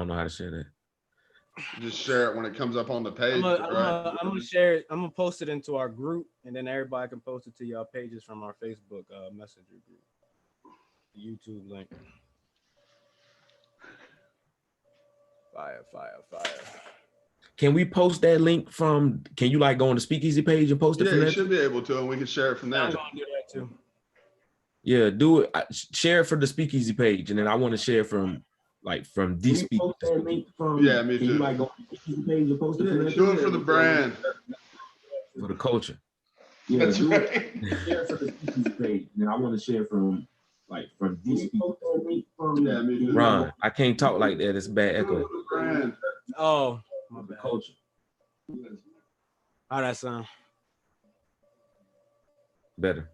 know how to share that. Just share it when it comes up on the page, I'm right? gonna share it. I'm gonna post it into our group, and then everybody can post it to y'all pages from our Facebook Messenger group. The YouTube link. Fire. Can we post that link from? Can you like go on the Speakeasy page and post it from Yeah, there? you should be able to, and we can share it from there. I'm gonna do that too. Yeah, do it. Share it for the Speakeasy page, and then I want to share from daSpeakeasy. Yeah, me too. Can you like go on the Speakeasy page and post it from there? Do it for the brand. For the culture. Yeah, that's right. Share for the Speakeasy page, and then I want to share from daSpeakeasy. Yeah, me too. Ron, I can't talk like that. It's bad echo. Oh, my bad. Culture. How that sound? Better.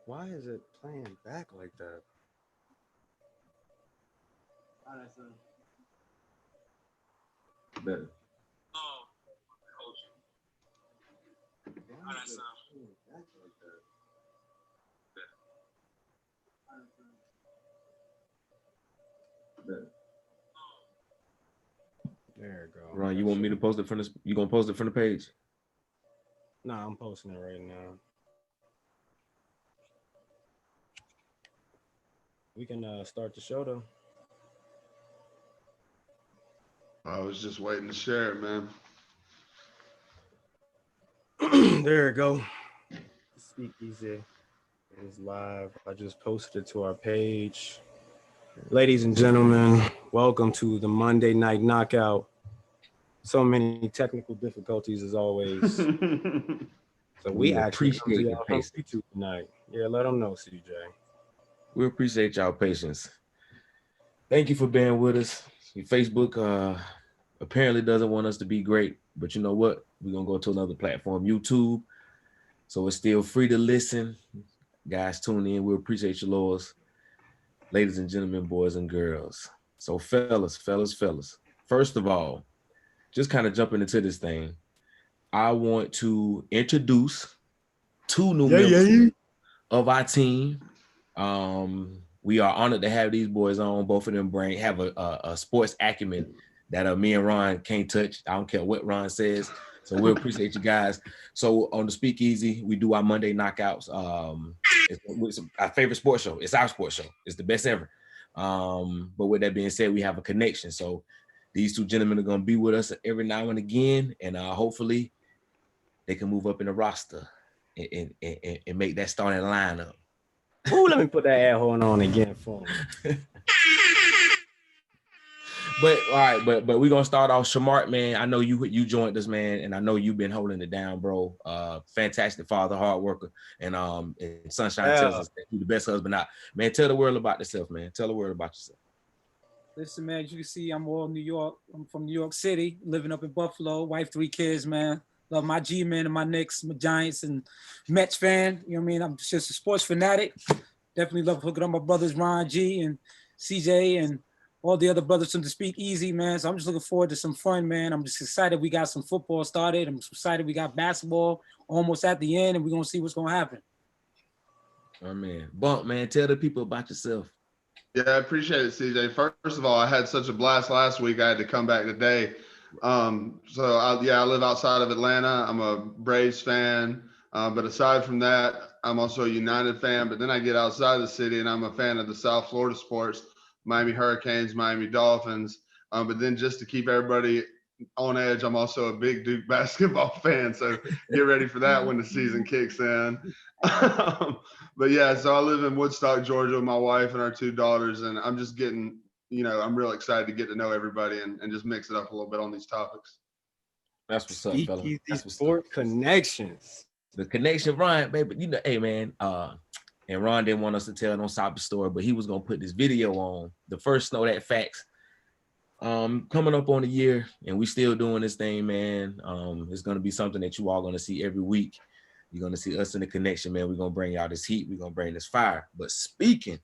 Why is it playing back like that? How that sound? Better. Oh, culture. How that sound? Better. There you go. Ron, you want me to post it from the? You gonna post it from the page? Nah, I'm posting it right now. We can start the show though. I was just waiting to share it, man. There you go. Speakeasy is live. I just posted it to our page. Ladies and gentlemen, welcome to the Monday Night Knockout. So many technical difficulties as always. So we actually appreciate your patience tonight. Yeah, let them know, CJ. We appreciate y'all patience. Thank you for being with us. Your Facebook apparently doesn't want us to be great, but you know what? We're gonna go to another platform, YouTube. So it's still free to listen. Guys, tune in. We appreciate you, Lords. Ladies and gentlemen, boys and girls. So fellas. First of all, just kind of jumping into this thing, I want to introduce two new members of our team. We are honored to have these boys on. Both of them have a sports acumen that me and Ron can't touch. I don't care what Ron says. So we appreciate you guys. So on the Speakeasy, we do our Monday knockouts. It's our favorite sports show. It's our sports show. It's the best ever. But with that being said, we have a connection. So these two gentlemen are going to be with us every now and again, and hopefully they can move up in the roster and make that starting lineup. Ooh, let me put that air horn on again for me. But all right, but we're gonna start off. Shamart, man, I know you joined us, man, and I know you've been holding it down, bro. Fantastic father, hard worker, and Sunshine tells us that you're the best husband out. Man, tell the world about yourself, man. Tell the world about yourself. Listen, man, as you can see, I'm all New York. I'm from New York City, living up in Buffalo, wife, 3 kids, man. Love my G-men and my Knicks, my Giants and Mets fan. You know what I mean? I'm just a sports fanatic. Definitely love hooking up my brothers, Ron G and CJ and all the other brothers from the Speakeasy, man. So I'm just looking forward to some fun, man. I'm just excited we got some football started. I'm excited we got basketball almost at the end, and we're going to see what's going to happen. Oh, man. Bump, man, tell the people about yourself. Yeah, I appreciate it, CJ. First of all, I had such a blast last week. I had to come back today. I live outside of Atlanta. I'm a Braves fan. But aside from that, I'm also a United fan. But then I get outside the city, and I'm a fan of the South Florida sports. Miami Hurricanes, Miami Dolphins. But then just to keep everybody on edge, I'm also a big Duke basketball fan. So get ready for that when the season kicks in. But yeah, so I live in Woodstock, Georgia with my wife and our 2 daughters. And I'm just getting, I'm real excited to get to know everybody and just mix it up a little bit on these topics. That's what's up, fella. That's what's sport up. Connections. The connection, Ryan, baby. Hey, man. And Ron didn't want us to tell no sob story, but he was gonna put this video on the first Know That Facts. Coming up on a year, and we still doing this thing, man. It's gonna be something that you all gonna see every week. You're gonna see us in the connection, man. We're gonna bring y'all this heat. We're gonna bring this fire. But speaking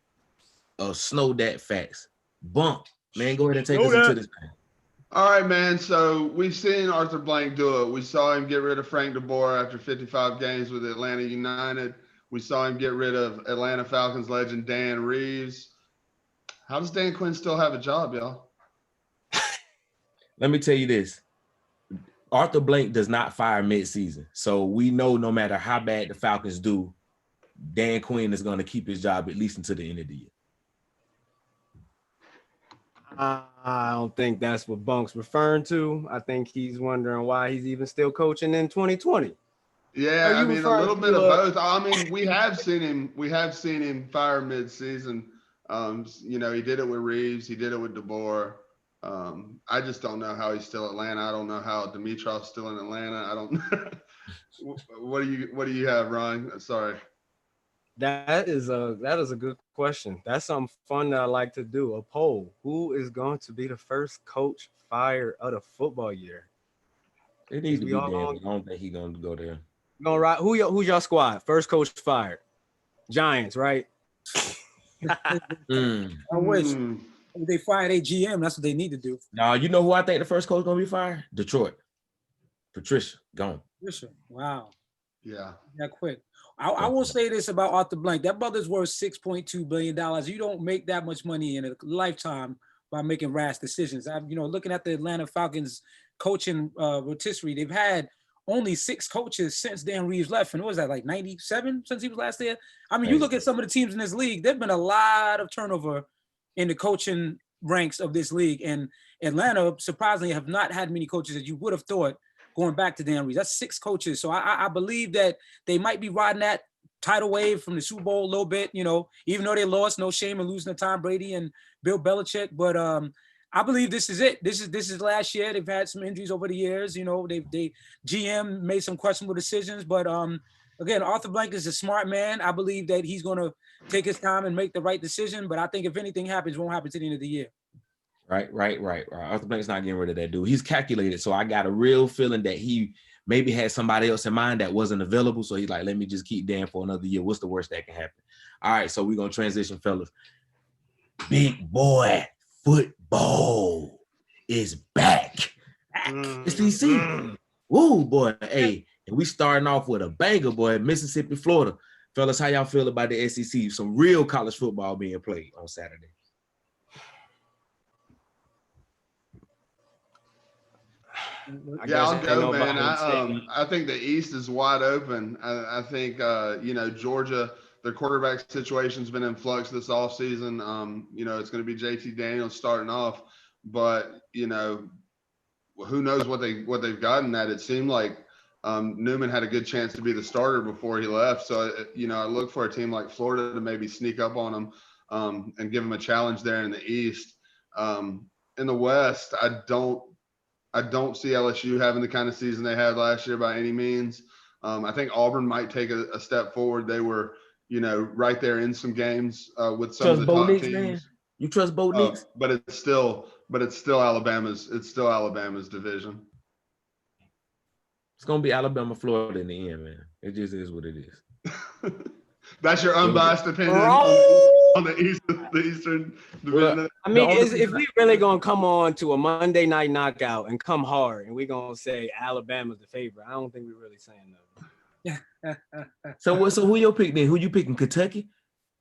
of Know That Facts, Bump, man, go ahead and take us into this thing. All right, man. So we've seen Arthur Blank do it. We saw him get rid of Frank DeBoer after 55 games with Atlanta United. We saw him get rid of Atlanta Falcons legend Dan Reeves. How does Dan Quinn still have a job, y'all? Let me tell you this. Arthur Blank does not fire mid-season. So we know no matter how bad the Falcons do, Dan Quinn is going to keep his job at least until the end of the year. I don't think that's what Bunk's referring to. I think he's wondering why he's even still coaching in 2020. Yeah, I mean a little bit of both. I mean, we have seen him fire mid-season. You know, he did it with Reeves, he did it with DeBoer. I just don't know how he's still Atlanta. I don't know how Dimitrov's still in Atlanta. I don't. What do you have, Ryan? Sorry. That is a good question. That's something fun that I like to do. A poll. Who is going to be the first coach fired of the football year? It needs to be Dan. I don't think he's going to go there. Who's y'all squad? First coach fired. Giants, right? I wish they fired a GM. That's what they need to do. Now, you know who I think the first coach going to be fired? Detroit. Patricia, gone. Patricia, wow. Yeah. That quick. I will say this about Arthur Blank. That brother's worth $6.2 billion. You don't make that much money in a lifetime by making rash decisions. Looking at the Atlanta Falcons coaching rotisserie, they've had only 6 coaches since Dan Reeves left. And what was that, like 97 since he was last there? I mean, you look at some of the teams in this league, there've been a lot of turnover in the coaching ranks of this league. And Atlanta, surprisingly, have not had many coaches that you would have thought going back to Dan Reeves. That's 6 coaches. So I believe that they might be riding that tidal wave from the Super Bowl a little bit, even though they lost, no shame in losing to Tom Brady and Bill Belichick. But I believe this is it. This is last year. They've had some injuries over the years. They GM made some questionable decisions. But again, Arthur Blank is a smart man. I believe that he's going to take his time and make the right decision. But I think if anything happens, it won't happen to the end of the year. Right. Arthur Blank's not getting rid of that dude. He's calculated. So I got a real feeling that he maybe had somebody else in mind that wasn't available. So he's like, let me just keep Dan for another year. What's the worst that can happen? All right, so we're going to transition, fellas. Big boy football is back. SEC. Woo, boy. Hey, and we starting off with a banger, boy. Mississippi, Florida. Fellas, how y'all feel about the SEC? Some real college football being played on Saturday. Yeah, I'll go, man. I think the East is wide open. I think, Georgia, their quarterback situation's been in flux this offseason. It's going to be JT Daniels starting off, but, who knows what they've gotten at. It seemed like Newman had a good chance to be the starter before he left. So, I look for a team like Florida to maybe sneak up on them and give them a challenge there in the East. In the West, I don't see LSU having the kind of season they had last year by any means. I think Auburn might take a step forward. They were, right there in some games with some of the top teams. Man. You trust Bo Nix? But it's still Alabama's division. It's gonna be Alabama, Florida in the end, man. It just is what it is. That's your unbiased opinion on the Eastern division. Well, I mean, if we really gonna come on to a Monday night knockout and come hard, and we gonna say Alabama's the favorite, I don't think we're really saying that. So who you pick then? Who you picking? Kentucky,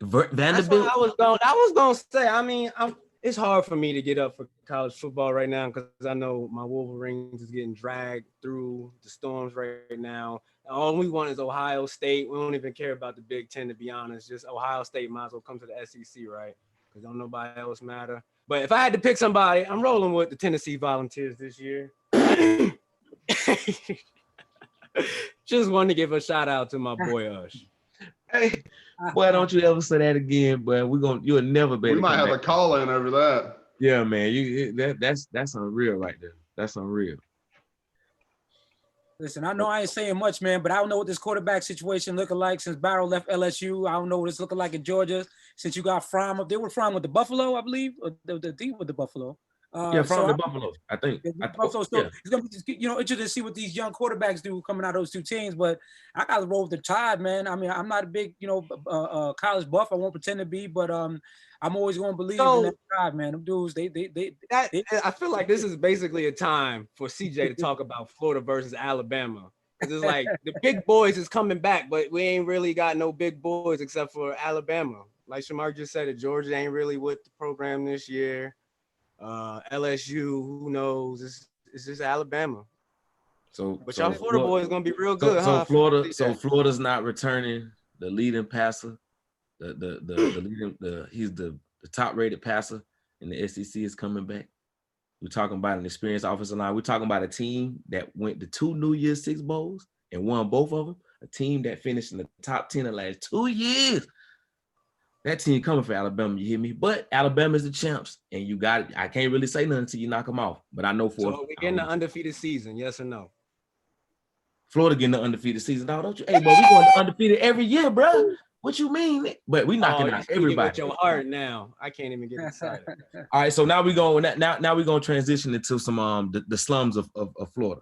Vanderbilt? That's what I was gonna say. I mean, it's hard for me to get up for college football right now because I know my Wolverines is getting dragged through the storms right now. All we want is Ohio State. We don't even care about the Big Ten, to be honest. Just Ohio State might as well come to the SEC, right? Because don't nobody else matter. But if I had to pick somebody, I'm rolling with the Tennessee Volunteers this year. Just wanted to give a shout out to my boy Ush. Hey, boy, don't you ever say that again, boy. You'll never be. We might have a call in over that. Yeah, man. That's unreal right there. That's unreal. Listen, I know I ain't saying much, man, but I don't know what this quarterback situation looking like since Barrow left LSU. I don't know what it's looking like in Georgia since you got Fromm up there. Were Fromm with the Buffalo, I believe, or the team with the Buffalo. Fromm the Buffalo, I think. Buffalo. So it's gonna be interesting to see what these young quarterbacks do coming out of those two teams. But I got to roll with the Tide, man. I mean, I'm not a big college buff. I won't pretend to be, but I'm always going to believe in that Tide, man. Them dudes, I feel like this is basically a time for CJ to talk about Florida versus Alabama. It's like the big boys is coming back, but we ain't really got no big boys except for Alabama. like Shamar just said, Georgia ain't really with the program this year. LSU, who knows? It's just Alabama. But y'all Florida boys gonna be real good, huh? Florida's not returning the leading passer. He's the top rated passer in the SEC is coming back. We're talking about an experienced offensive line. We're talking about a team that went to 2 New Year's Six bowls and won both of them. A team that finished in the top 10 in the last 2 years. That team coming for Alabama, you hear me? But Alabama's the champs, and you got it. I can't really say nothing until you knock them off. But I know So we getting the undefeated season, yes or no? Florida getting the undefeated season. No, don't you? Hey, bro, we going to undefeated every year, bro. What you mean? But we knocking out everybody. With your heart now. I can't even get excited. All right, so now we're going now we're gonna transition into some the slums of Florida.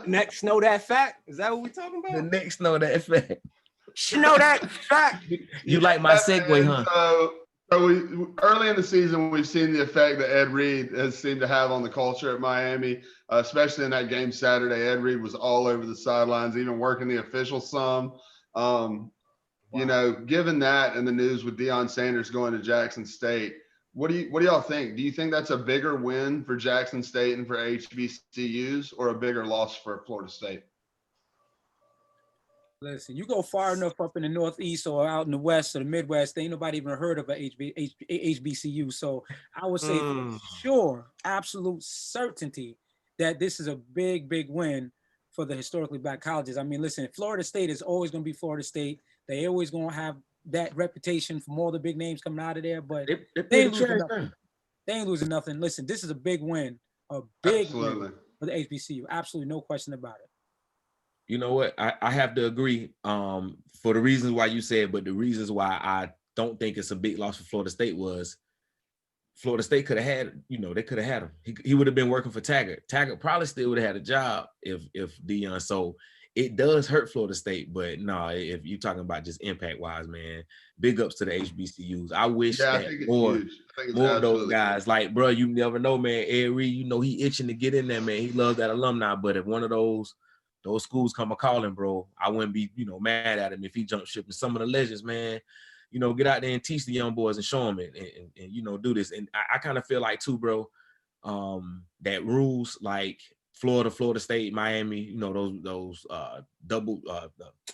Next, know that fact. Is that what we're talking about? The next know that fact. Know that fact. You like my segue, huh? So we early in the season, we've seen the effect that Ed Reed has seemed to have on the culture at Miami, especially in that game Saturday. Ed Reed was all over the sidelines, even working the officials some. You know, given that and the news with Deion Sanders going to Jackson State, what do y'all think? Do you think that's a bigger win for Jackson State and for HBCUs, or a bigger loss for Florida State? Listen, you go far enough up in the Northeast or out in the West or the Midwest, ain't nobody even heard of a HBCU. So I would say for sure, absolute certainty that this is a big, big win for the historically black colleges. I mean, listen, Florida State is always going to be Florida State. They always going to have that reputation from all the big names coming out of there, but they ain't losing nothing. They ain't losing nothing. Listen, this is a big win, win for the HBCU. Absolutely no question about it. You know what? I have to agree for the reasons why you said, but the reasons why I don't think it's a big loss for Florida State was Florida State could have had, they could have had him. He would have been working for Taggart. Taggart probably still would have had a job if Deion. So it does hurt Florida State, but no, if you're talking about just impact wise, man, big ups to the HBCUs. I wish that more of those guys, like, bro, you never know, man. Ed Reed, he itching to get in there, man. He loves that alumni, but if one of those schools come a calling, bro, I wouldn't be, mad at him if he jumped ship. And some of the legends, man, get out there and teach the young boys and show them it and do this. And I kind of feel like too, bro, that rules like Florida State, Miami, those double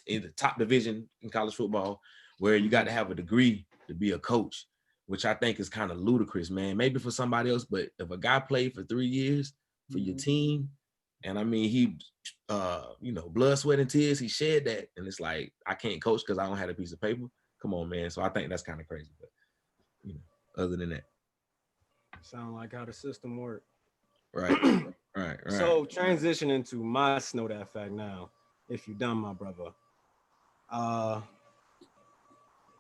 in the top division in college football, where you got to have a degree to be a coach, which I think is kind of ludicrous, man. Maybe for somebody else, but if a guy played for 3 years for your team, and I mean, he, blood, sweat, and tears, he shed that. And it's like, I can't coach because I don't have a piece of paper. Come on, man. So I think that's kind of crazy. But, other than that. Sound like how the system works. Right. Right. So transitioning to my Snow That Fact now, if you done, my brother.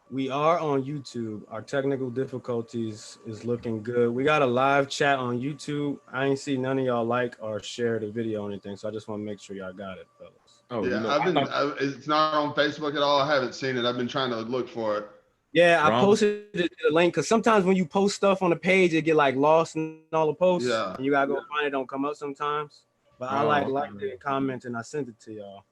We are on YouTube. Our technical difficulties is looking good. We got a live chat on YouTube. I ain't see none of y'all like or share the video or anything, so I just want to make sure y'all got it, fellas. Oh yeah, it's not on Facebook at all. I haven't seen it. I've been trying to look for it. Yeah, I posted the link because sometimes when you post stuff on the page, it get like lost in all the posts. Yeah, and you gotta go find it. Don't come up sometimes. But I liked it and commented, and I sent it to y'all.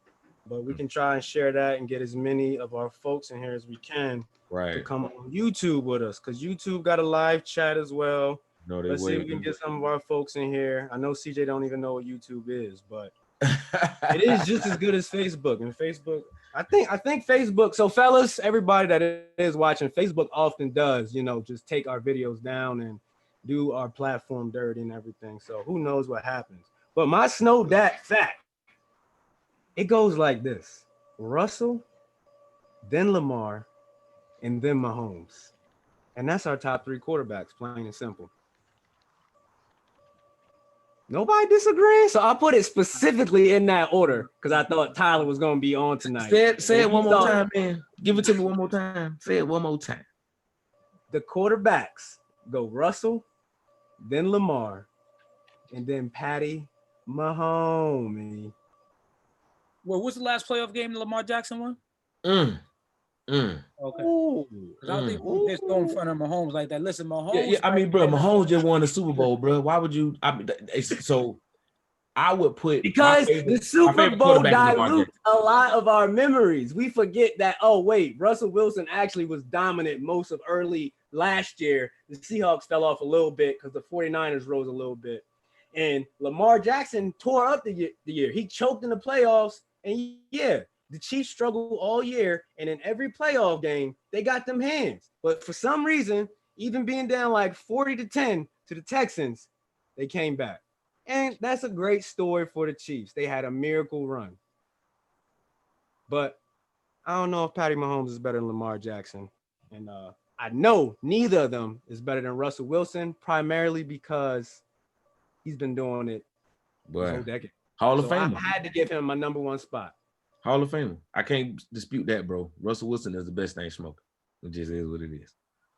But we can try and share that and get as many of our folks in here as we can to come on YouTube with us, because YouTube got a live chat as well. Let's see if we can get some of our folks in here. I know CJ don't even know what YouTube is, but it is just as good as Facebook. And Facebook, I think Facebook, so fellas, everybody that is watching, Facebook often does, just take our videos down and do our platform dirty and everything. So who knows what happens. But my Snow That Fact, it goes like this: Russell, then Lamar, and then Mahomes. And that's our top 3 quarterbacks, plain and simple. Nobody disagreeing? So I put it specifically in that order because I thought Tyler was going to be on tonight. Say it one more time, man. Give it to me one more time. Say it one more time. The quarterbacks go Russell, then Lamar, and then Patty Mahomes. Well, what's the last playoff game that Lamar Jackson won? Okay. I don't think we just go in front of Mahomes like that. Listen, Mahomes. Yeah, I mean, bro, Mahomes just won the Super Bowl, bro. Why would you? I would put Because the Super Bowl dilutes Jackson. a lot of our memories. We forget that, oh, wait, Russell Wilson actually was dominant most of early last year. The Seahawks fell off a little bit because the 49ers rose a little bit. And Lamar Jackson tore up the year. He choked in the playoffs. And yeah, the Chiefs struggled all year. And in every playoff game, they got them hands. But for some reason, even being down like 40-10 to the Texans, they came back. And that's a great story for the Chiefs. They had a miracle run. But I don't know if Patty Mahomes is better than Lamar Jackson. And I know neither of them is better than Russell Wilson, primarily because he's been doing it this whole decade. Hall of Famer. I had to give him my number one spot. Hall of Famer. I can't dispute that, bro. Russell Wilson is the best thing smoking. It just is what it is.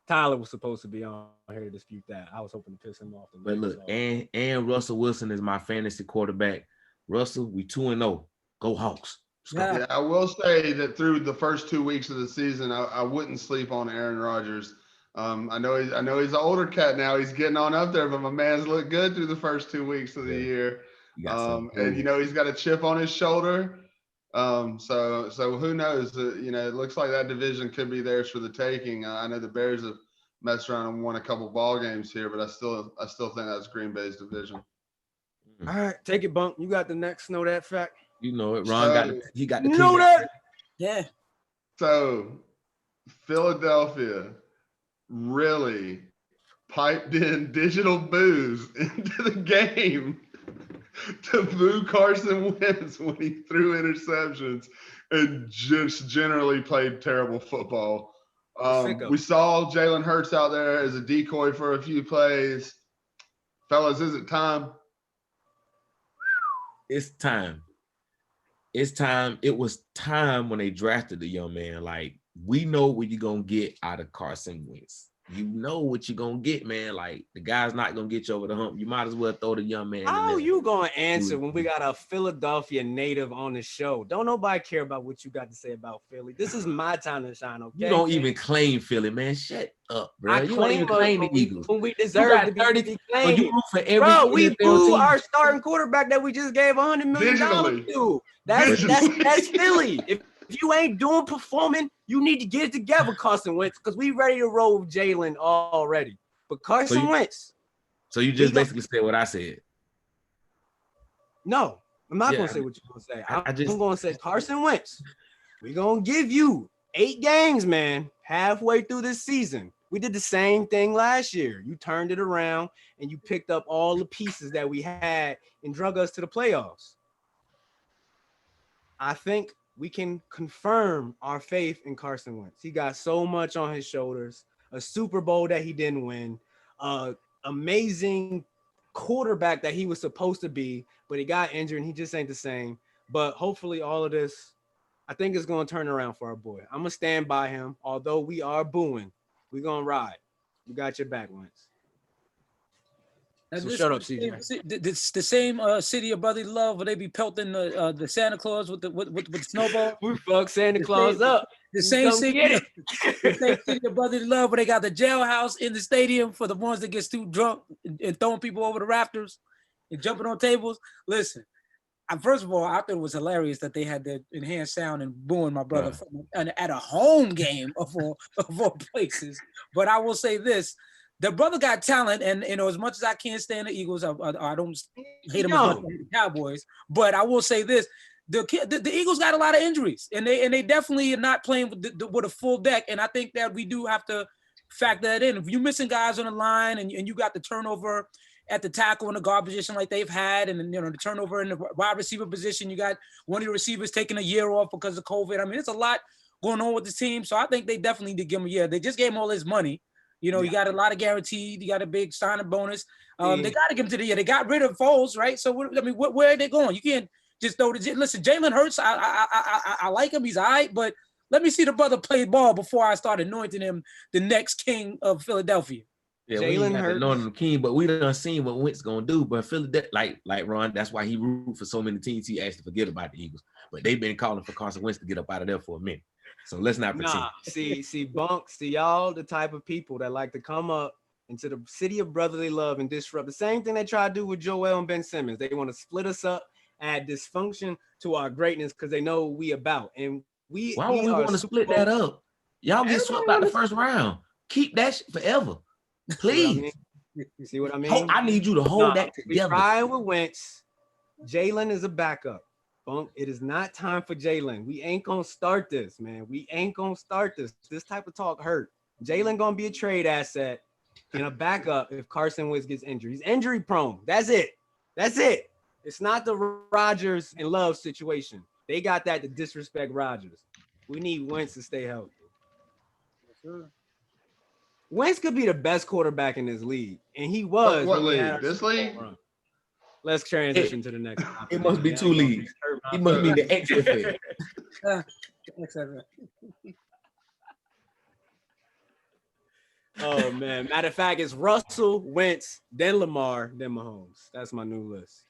Tyler was supposed to be on here to dispute that. I was hoping to piss him off. But look, and Russell Wilson is my fantasy quarterback. Russell, we 2-0. Go Hawks. Yeah, I will say that through the first 2 weeks of the season, I wouldn't sleep on Aaron Rodgers. I know he's an older cat now. He's getting on up there, but my man's looked good through the first 2 weeks of the year. And he's got a chip on his shoulder. So who knows? It looks like that division could be theirs for the taking. I know the Bears have messed around and won a couple ball games here, but I still think that's Green Bay's division. All right, take it, Bunk. You got the next know that fact. You know it. Ron got the know that. Yeah. So Philadelphia really piped in digital booze into the game to boo Carson Wentz when he threw interceptions and just generally played terrible football. We saw Jalen Hurts out there as a decoy for a few plays. Fellas, is it time? It's time. It's time. It was time when they drafted the young man. Like, we know what you're going to get out of Carson Wentz. You know what you're going to get, man. Like, the guy's not going to get you over the hump. You might as well throw the young man. How you going to answer when we got a Philadelphia native on the show? Don't nobody care about what you got to say about Philly. This is my time to shine, okay? You don't even claim Philly, man. Shut up, bro. You don't even claim the Eagles. When we deserve to be claimed. You root for every bro, we boo team. our starting quarterback that we just gave $100 million to. That's Philly. If you ain't performing, you need to get it together, Carson Wentz, because we ready to roll with Jalen already. But Carson Wentz. So you just basically said what I said. No, I'm not going to say what you're going to say. I'm going to say Carson Wentz. We're going to give you 8 games, man, halfway through this season. We did the same thing last year. You turned it around and you picked up all the pieces that we had and drug us to the playoffs. I think we can confirm our faith in Carson Wentz. He got so much on his shoulders, a Super Bowl that he didn't win, amazing quarterback that he was supposed to be, but he got injured and he just ain't the same. But hopefully all of this, I think it's going to turn around for our boy. I'm going to stand by him. Although we are booing, we're going to ride. We got your back, Wentz. So shut up, CJ. It's the same city of brotherly love where they be pelting the Santa Claus with the snowball. We fuck Santa Claus up. The same city of brotherly love where they got the jailhouse in the stadium for the ones that gets too drunk and throwing people over the rafters and jumping on tables. Listen, first of all, I thought it was hilarious that they had the enhanced sound and booing my brother at a home game of all places. But I will say this. The brother got talent, and as much as I can't stand the Eagles, I don't hate them as much as the Cowboys. But I will say this: the Eagles got a lot of injuries, and they definitely are not playing with a full deck. And I think that we do have to factor that in. If you're missing guys on the line, and you got the turnover at the tackle in the guard position like they've had, and the turnover in the wide receiver position, you got one of your receivers taking a year off because of COVID. I mean, it's a lot going on with the team, so I think they definitely need to give him a year. They just gave him all his money. You got a lot of guaranteed. You got a big signing bonus. They got to give him to the year. They got rid of Foles, right? So where are they going? You can't just throw the. Listen, Jalen Hurts. I like him. He's all right, but let me see the brother play ball before I start anointing him the next king of Philadelphia. Yeah, Jalen Hurts anointing him king, but we done seen what Wentz gonna do. But Philadelphia, like Ron, that's why he root for so many teams. He actually forget about the Eagles, but they've been calling for Carson Wentz to get up out of there for a minute. So let's not pretend. See, Bunk, y'all the type of people that like to come up into the city of brotherly love and disrupt the same thing they try to do with Joel and Ben Simmons. They want to split us up, add dysfunction to our greatness because they know what we about. And Why would we are want to split that up? Y'all get swept out the first round. Keep that shit forever. Please. See what I mean? I need you to hold that together. We trying with Wentz. Jalen is a backup. It is not time for Jalen. We ain't gonna start this, man. We ain't gonna start this. This type of talk hurt. Jalen gonna be a trade asset and a backup if Carson Wentz gets injured. He's injury prone. That's it. That's it. It's not the Rodgers and Love situation. They got that to disrespect Rodgers. We need Wentz to stay healthy. Sure. Wentz could be the best quarterback in this league, and he was. What league? This league? Let's transition to the next. It must be two leagues. He must be the XFL. Oh man! Matter of fact, it's Russell, Wentz, then Lamar, then Mahomes. That's my new list.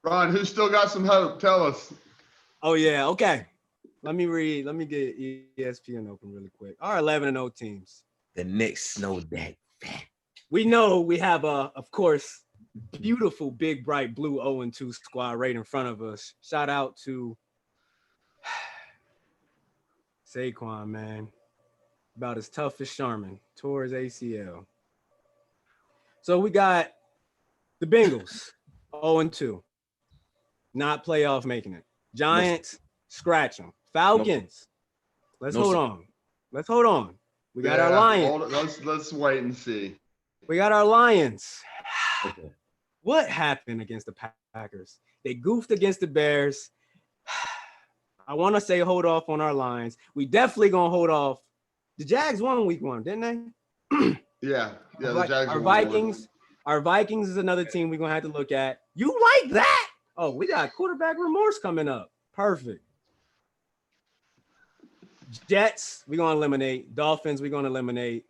Ron, who still got some hope? Tell us. Oh yeah, okay. Let me get ESPN open really quick. Our 11-0 teams. The next snow day. We know we have of course, beautiful big bright blue 0-2 squad right in front of us. Shout out to Saquon, man. About as tough as Sharman. Tore his ACL. So we got the Bengals 0-2. Not playoff making it. Giants, scratch them. Falcons. Let's hold on. Let's hold on. We got our Lions. Let's wait and see. We got our Lions. Okay. What happened against the Packers? They goofed against the Bears. I want to say hold off on our Lions. We definitely going to hold off. The Jags won week 1, didn't they? Yeah. The Jags. Our Vikings is another team we're going to have to look at. You like that? Oh, we got quarterback remorse coming up. Perfect. Jets, we're going to eliminate. Dolphins, we're going to eliminate.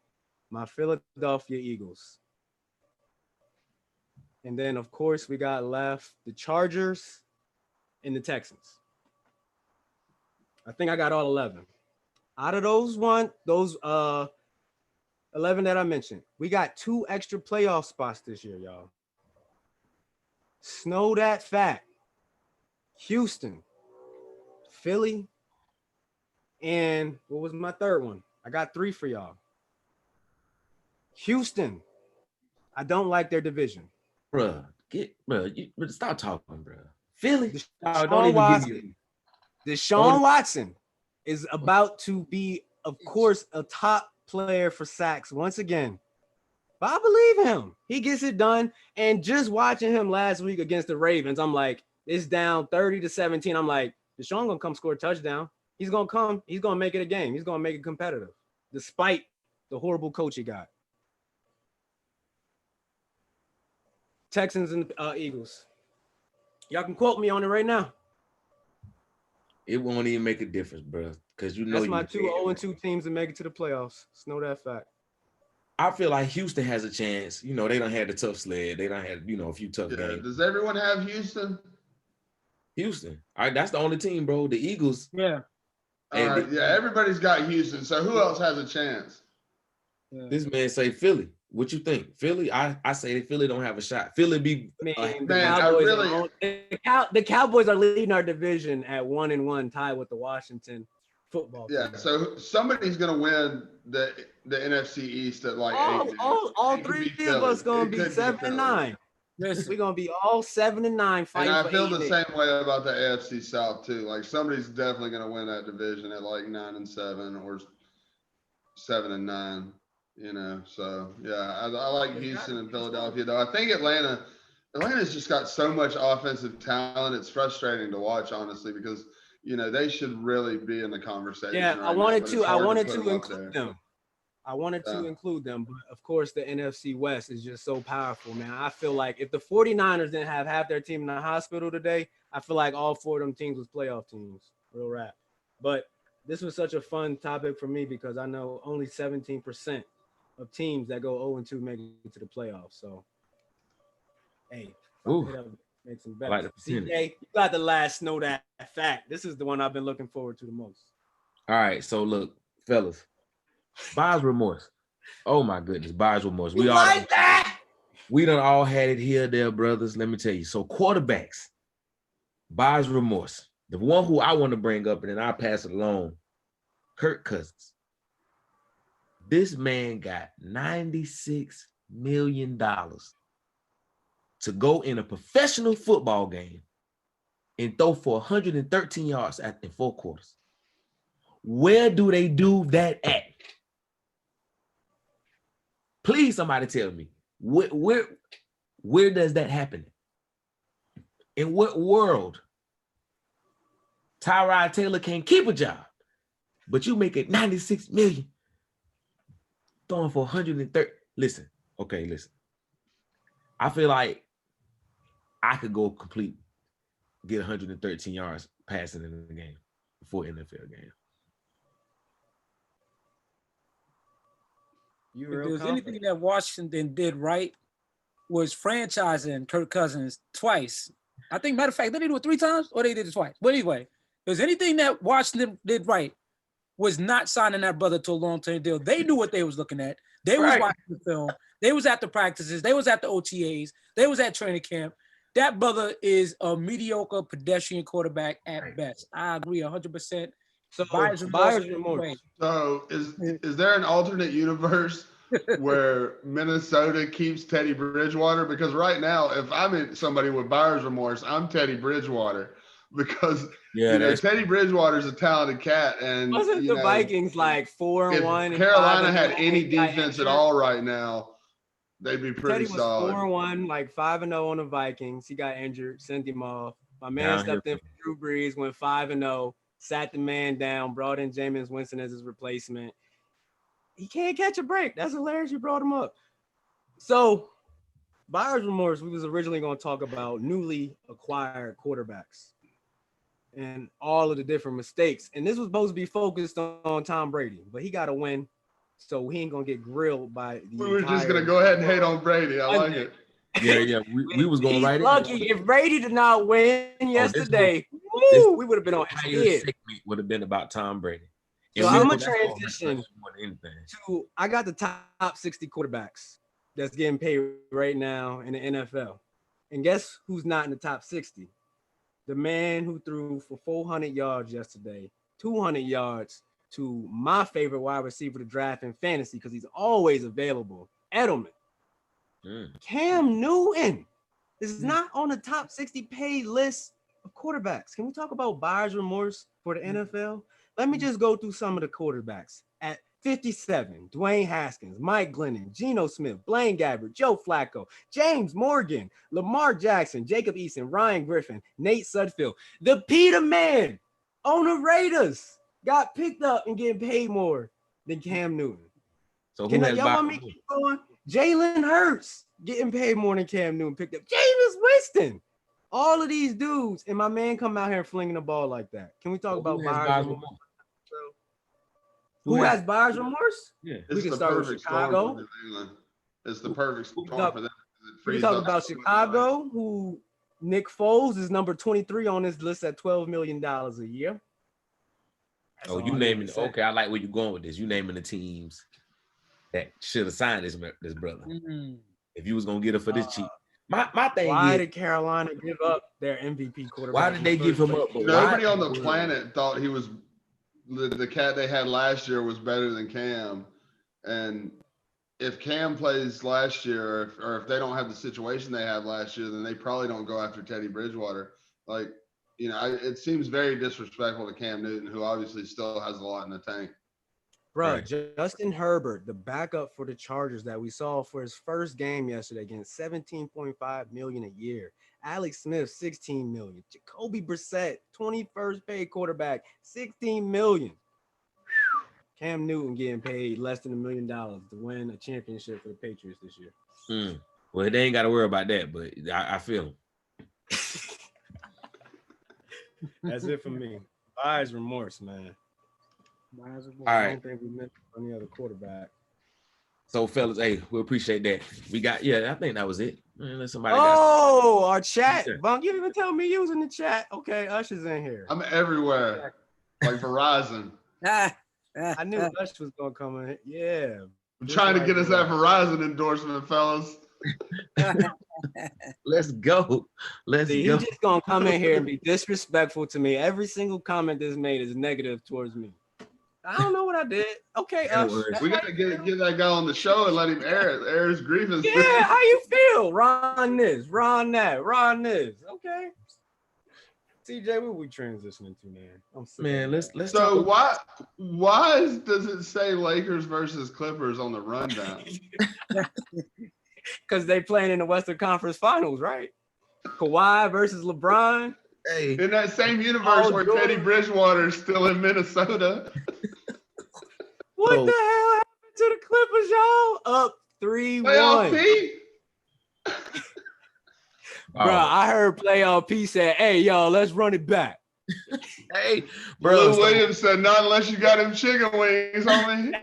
My Philadelphia Eagles. And then, of course, we got left the Chargers and the Texans. I think I got all 11. Out of those 11 that I mentioned, we got 2 extra playoff spots this year, y'all. Snow that fact. Houston, Philly, and what was my third one? I got 3 for y'all. Houston, I don't like their division. Bruh, stop talking, bruh. Philly, Deshaun Watson is about to be, of course, a top player for sacks once again. But I believe him. He gets it done. And just watching him last week against the Ravens, I'm like, it's down 30-17. I'm like, Deshaun gonna come score a touchdown. He's gonna come. He's gonna make it a game. He's gonna make it competitive, despite the horrible coach he got. Texans and Eagles. Y'all can quote me on it right now. It won't even make a difference, bro. Because you know that's my 2 0-2 teams that make it to the playoffs. Just know that fact. I feel like Houston has a chance. You know, they don't have the tough sled. They don't have, a few tough games. Does everyone have Houston? Houston. All right, that's the only team, bro. The Eagles. Yeah. All right, everybody's got Houston. So who else has a chance? Yeah. This man say Philly. What you think? Philly? I say Philly don't have a shot. Philly be the Cowboys are leading our division at 1-1, tied with the Washington football team. Yeah, so somebody's gonna win the NFC East at like all 3 of us gonna be 7-9. We're gonna be all 7-9 fighting. And I feel the same way about the AFC South too. Like somebody's definitely gonna win that division at like 9-7 or 7-9. So yeah, I like Houston and Philadelphia though. I think Atlanta's just got so much offensive talent. It's frustrating to watch, honestly, because they should really be in the conversation. Yeah, I wanted to include them. I wanted to include them, but of course the NFC West is just so powerful, man. I feel like if the 49ers didn't have half their team in the hospital today, I feel like all 4 of them teams was playoff teams. Real rap. But this was such a fun topic for me because I know only 17% of teams that go 0-2 make it to the playoffs. So, hey, make some better. Like CJ, you got the last know that fact. This is the one I've been looking forward to the most. All right, so look, fellas, buyer's remorse. Oh my goodness, buyer's remorse. You like that? We done all had it here, there, brothers. Let me tell you. So quarterbacks, buyer's remorse. The one who I want to bring up, and then I'll pass it along, Kirk Cousins. This man got $96 million to go in a professional football game and throw for 113 yards in 4 quarters. Where do they do that at? Please, somebody tell me. Where does that happen? In what world? Tyrod Taylor can't keep a job, but you make it 96 million throwing for 130. Listen. I feel like I could go get 113 yards passing in the game before NFL game. If there's anything that Washington did right was franchising Kirk Cousins twice. I think, matter of fact, did they do it 3 times or they did it twice? But anyway, if there's anything that Washington did right was not signing that brother to a long-term deal. They knew what they was looking at. They was watching the film. They was at the practices. They was at the OTAs. They was at training camp. That brother is a mediocre pedestrian quarterback at best. I agree 100%. So buyer's remorse. So is there an alternate universe where Minnesota keeps Teddy Bridgewater? Because right now, if I'm somebody with buyer's remorse, I'm Teddy Bridgewater. Because Teddy Bridgewater's a talented cat, and wasn't the Vikings like 4-1? If Carolina had any defense at all right now, they'd be pretty solid. Teddy was 4-1, like 5-0 on the Vikings. He got injured, sent him off. My man stepped in for Drew Brees, went 5-0, sat the man down, brought in Jameis Winston as his replacement. He can't catch a break. That's hilarious. You brought him up. So, buyer's remorse. We was originally going to talk about newly acquired quarterbacks and all of the different mistakes. And this was supposed to be focused on Tom Brady, but he got to win, so he ain't going to get grilled by the We were just going to go ahead and hate on Brady. I like it. Yeah. We was going right in. Lucky if Brady did not win yesterday, we would have been on his head. Would have been about Tom Brady. So I'm going to transition to, I got the top 60 quarterbacks that's getting paid right now in the NFL. And guess who's not in the top 60? The man who threw for 400 yards yesterday, 200 yards to my favorite wide receiver to draft in fantasy because he's always available, Edelman. Cam Newton is not on the top 60 paid list of quarterbacks. Can we talk about buyer's remorse for the NFL? Let me just go through some of the quarterbacks. At 57, Dwayne Haskins, Mike Glennon, Geno Smith, Blaine Gabbert, Joe Flacco, James Morgan, Lamar Jackson, Jacob Eason, Ryan Griffin, Nate Sudfeld. The Peter Man on the Raiders got picked up and getting paid more than Cam Newton. So who has y'all want me to keep going? Jalen Hurts getting paid more than Cam Newton picked up. Jameis Winston. All of these dudes, and my man come out here and flinging the ball like that. Can we talk about buyer's remorse? Who has buyer's remorse? Yeah. We can start with Chicago. It's the perfect storm for them. We talk about Chicago, who Nick Foles is number 23 on this list at $12 million a year. Oh, you naming it. Okay, I like where you're going with this. You naming the teams that should have signed this brother. If you was gonna get it for this cheap. My thing why did Carolina give up their MVP quarterback? Why did they give him up? Nobody on the planet thought he was the cat they had last year was better than Cam. And if Cam plays last year, or if they don't have the situation they had last year, then they probably don't go after Teddy Bridgewater. Like, it seems very disrespectful to Cam Newton, who obviously still has a lot in the tank. Bro, right. Justin Herbert, the backup for the Chargers that we saw for his first game yesterday, getting $17.5 million a year. Alex Smith, $16 million. Jacoby Brissett, 21st paid quarterback, $16 million. Cam Newton getting paid less than $1 million to win a championship for the Patriots this year. Well, they ain't got to worry about that, but I feel him. That's it for me. Buyer's remorse, man. All right. I don't think we mentioned any other quarterback. So, fellas, hey, we appreciate that. We got, I think that was it. Our chat. Bunk, you didn't even tell me you was in the chat. Okay, Usher's in here. I'm everywhere, like Verizon. I knew Usher was gonna come in. Yeah, I'm trying to get us that Verizon endorsement, fellas. Let's go. Let's See, go. he's just gonna come in here and be disrespectful to me. Every single comment that's made is negative towards me. I don't know what I did. Okay, We gotta get that guy on the show and let him air his grievances. Yeah, how you feel? Ron this, Ron that, Ron this. Okay. CJ, what we transitioning to, man? I'm sick Man, of let's that. So why does it say Lakers versus Clippers on the rundown? Because they playing in the Western Conference Finals, right? Kawhi versus LeBron. hey. In that same universe Oh, where Jordan. Teddy Bridgewater is still in Minnesota. What So- the hell happened to the Clippers, y'all? Up 3-1. Playoff P. Bro, I heard Playoff P said, hey, y'all, let's run it back. Hey, bro. Lou Williams said, not unless you got him chicken wings, homie.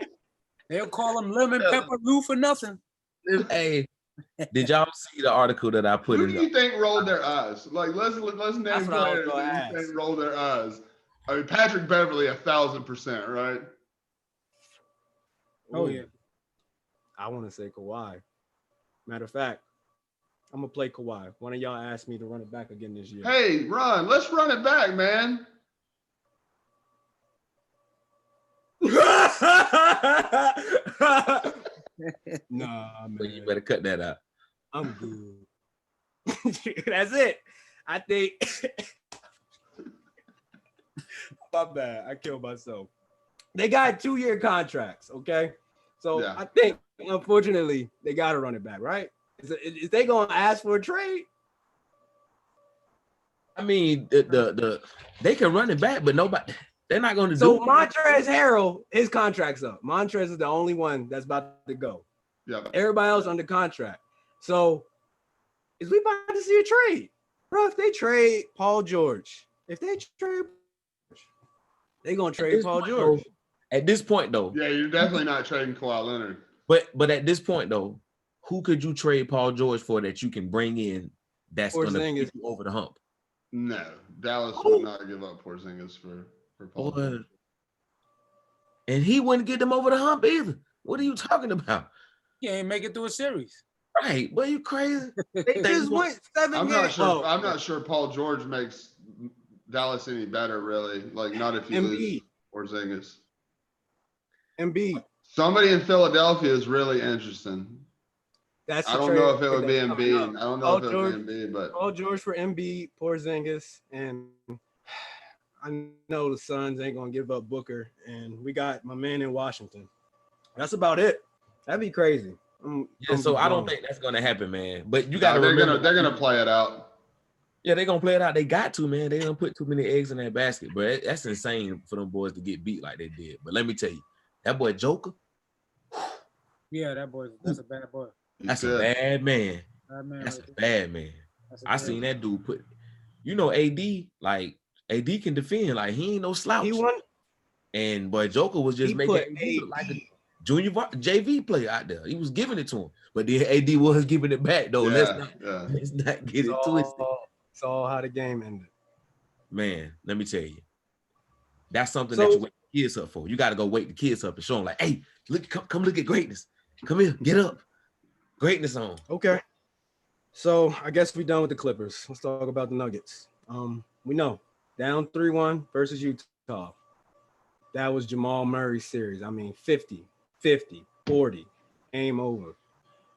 They'll call him Lemon Pepper Lou for nothing. Hey, did y'all see the article that I put Who in? do you think rolled their eyes? Like, let's name That's what I was players gonna that you ask. think rolled their eyes. I mean, Patrick Beverly, 1,000%, right? Oh, Ooh, yeah. I want to say Kawhi. Matter of fact, I'm going to play Kawhi. One of y'all asked me to run it back again this year. Hey, let's run it back, man. Nah, man. But you better cut that out. I'm good. That's it. I think. My bad. I killed myself. They got 2-year contracts, okay? So Yeah. I think, unfortunately, they got to run it back, right? Is they going to ask for a trade? I mean, they can run it back, but nobody. They're not going to So do. Montrezl Harrell, his contract's up. Montrezl is the only one that's about to go. Yeah. Everybody else under contract. So is we about to see a trade? Bro, if they trade Paul George, they're gonna trade Paul George. At this point, though, Yeah, you're definitely not trading Kawhi Leonard. but at this point, though, who could you trade Paul George for that you can bring in that's going to get you over the hump? No, Dallas would not give up Porzingis for Paul George. And he wouldn't get them over the hump either. What are you talking about? You ain't make it through a series. Right, boy, you crazy? They just went 7 I'm games. not sure. Oh, I'm not sure Paul George makes Dallas any better, really. Like, not if you lose Porzingis. Embiid. Somebody in Philadelphia is really interesting. That's I don't know if it would be Embiid. I don't know if it would be Embiid, but Paul George for Embiid, Porzingis, and I know the Suns ain't gonna give up Booker, and we got my man in Washington. That's about it. That'd be crazy. So I don't think that's gonna happen, man. But you got to they're remember, they're gonna play it out. Yeah, they're gonna play it out. They got to, man. They don't put too many eggs in that basket, but that's insane for them boys to get beat like they did. But let me tell you, that boy Joker. Yeah, that's a bad boy. That's a bad man. That's a bad man. I seen that dude put, AD, like AD can defend, like he ain't no slouch. He won. And boy, Joker was just making AD look like a junior JV player out there. He was giving it to him, but then AD was giving it back though. Yeah, Let's not get it twisted. It's all how the game ended. Man, let me tell you, that's something that you wake the kids up for. You got to go wake the kids up and show them, like, hey, look, come look at greatness. Come here, get up. Greatness on. Okay. So I guess we're done with the Clippers. Let's talk about the Nuggets. We know down 3-1 versus Utah. That was Jamal Murray's series. I mean, 50, 40, game over.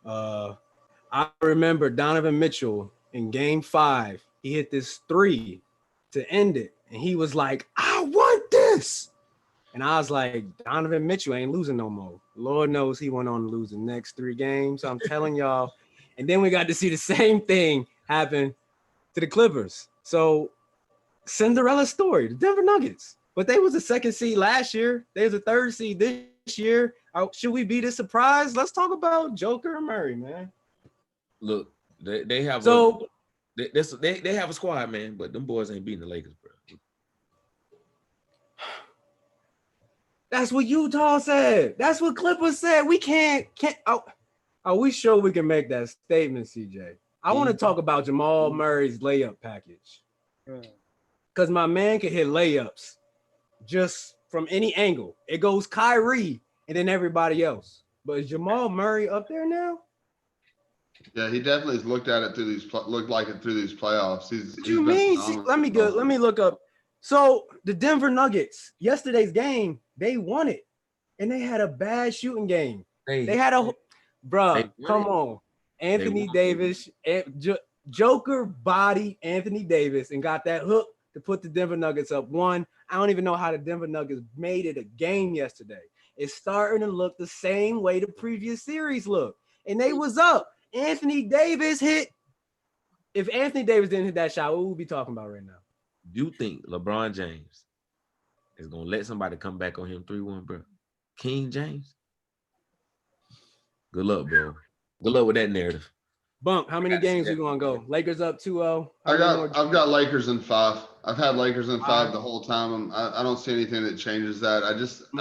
I remember Donovan Mitchell in game 5. He hit this 3 to end it. And he was like, I want this. And I was like, Donovan Mitchell ain't losing no more. Lord knows he went on to lose the next 3 games. I'm telling y'all. And then we got to see the same thing happen to the Clippers. So Cinderella story, the Denver Nuggets. But they was the 2nd seed last year. They was the 3rd seed this year. Should we be this surprised? Let's talk about Joker and Murray, man. Look, they have they have a squad, man, but them boys ain't beating the Lakers, bro. That's what Utah said. That's what Clippers said. We can't. Are we sure we can make that statement, CJ? I want to talk about Jamal Murray's layup package. Because my man can hit layups just from any angle. It goes Kyrie and then everybody else. But is Jamal Murray up there now? Yeah, he definitely has looked at it through these looked like it through these playoffs. What you mean? See, let me look up. So the Denver Nuggets, yesterday's game, they won it, and they had a bad shooting game. They had a come on, Anthony Davis, Joker body Anthony Davis, and got that hook to put the Denver Nuggets up one. I don't even know how the Denver Nuggets made it a game yesterday. It's starting to look the same way the previous series looked, and they was up. Anthony Davis hit. If Anthony Davis didn't hit that shot, what would we be talking about right now? Do you think LeBron James is gonna let somebody come back on him 3-1, bro? King James? Good luck, bro. Good luck with that narrative. Bunk, how many games we gonna go? Lakers up 2-0. I've got Lakers in 5. I've had Lakers in 5 the whole time. I don't see anything that changes that. I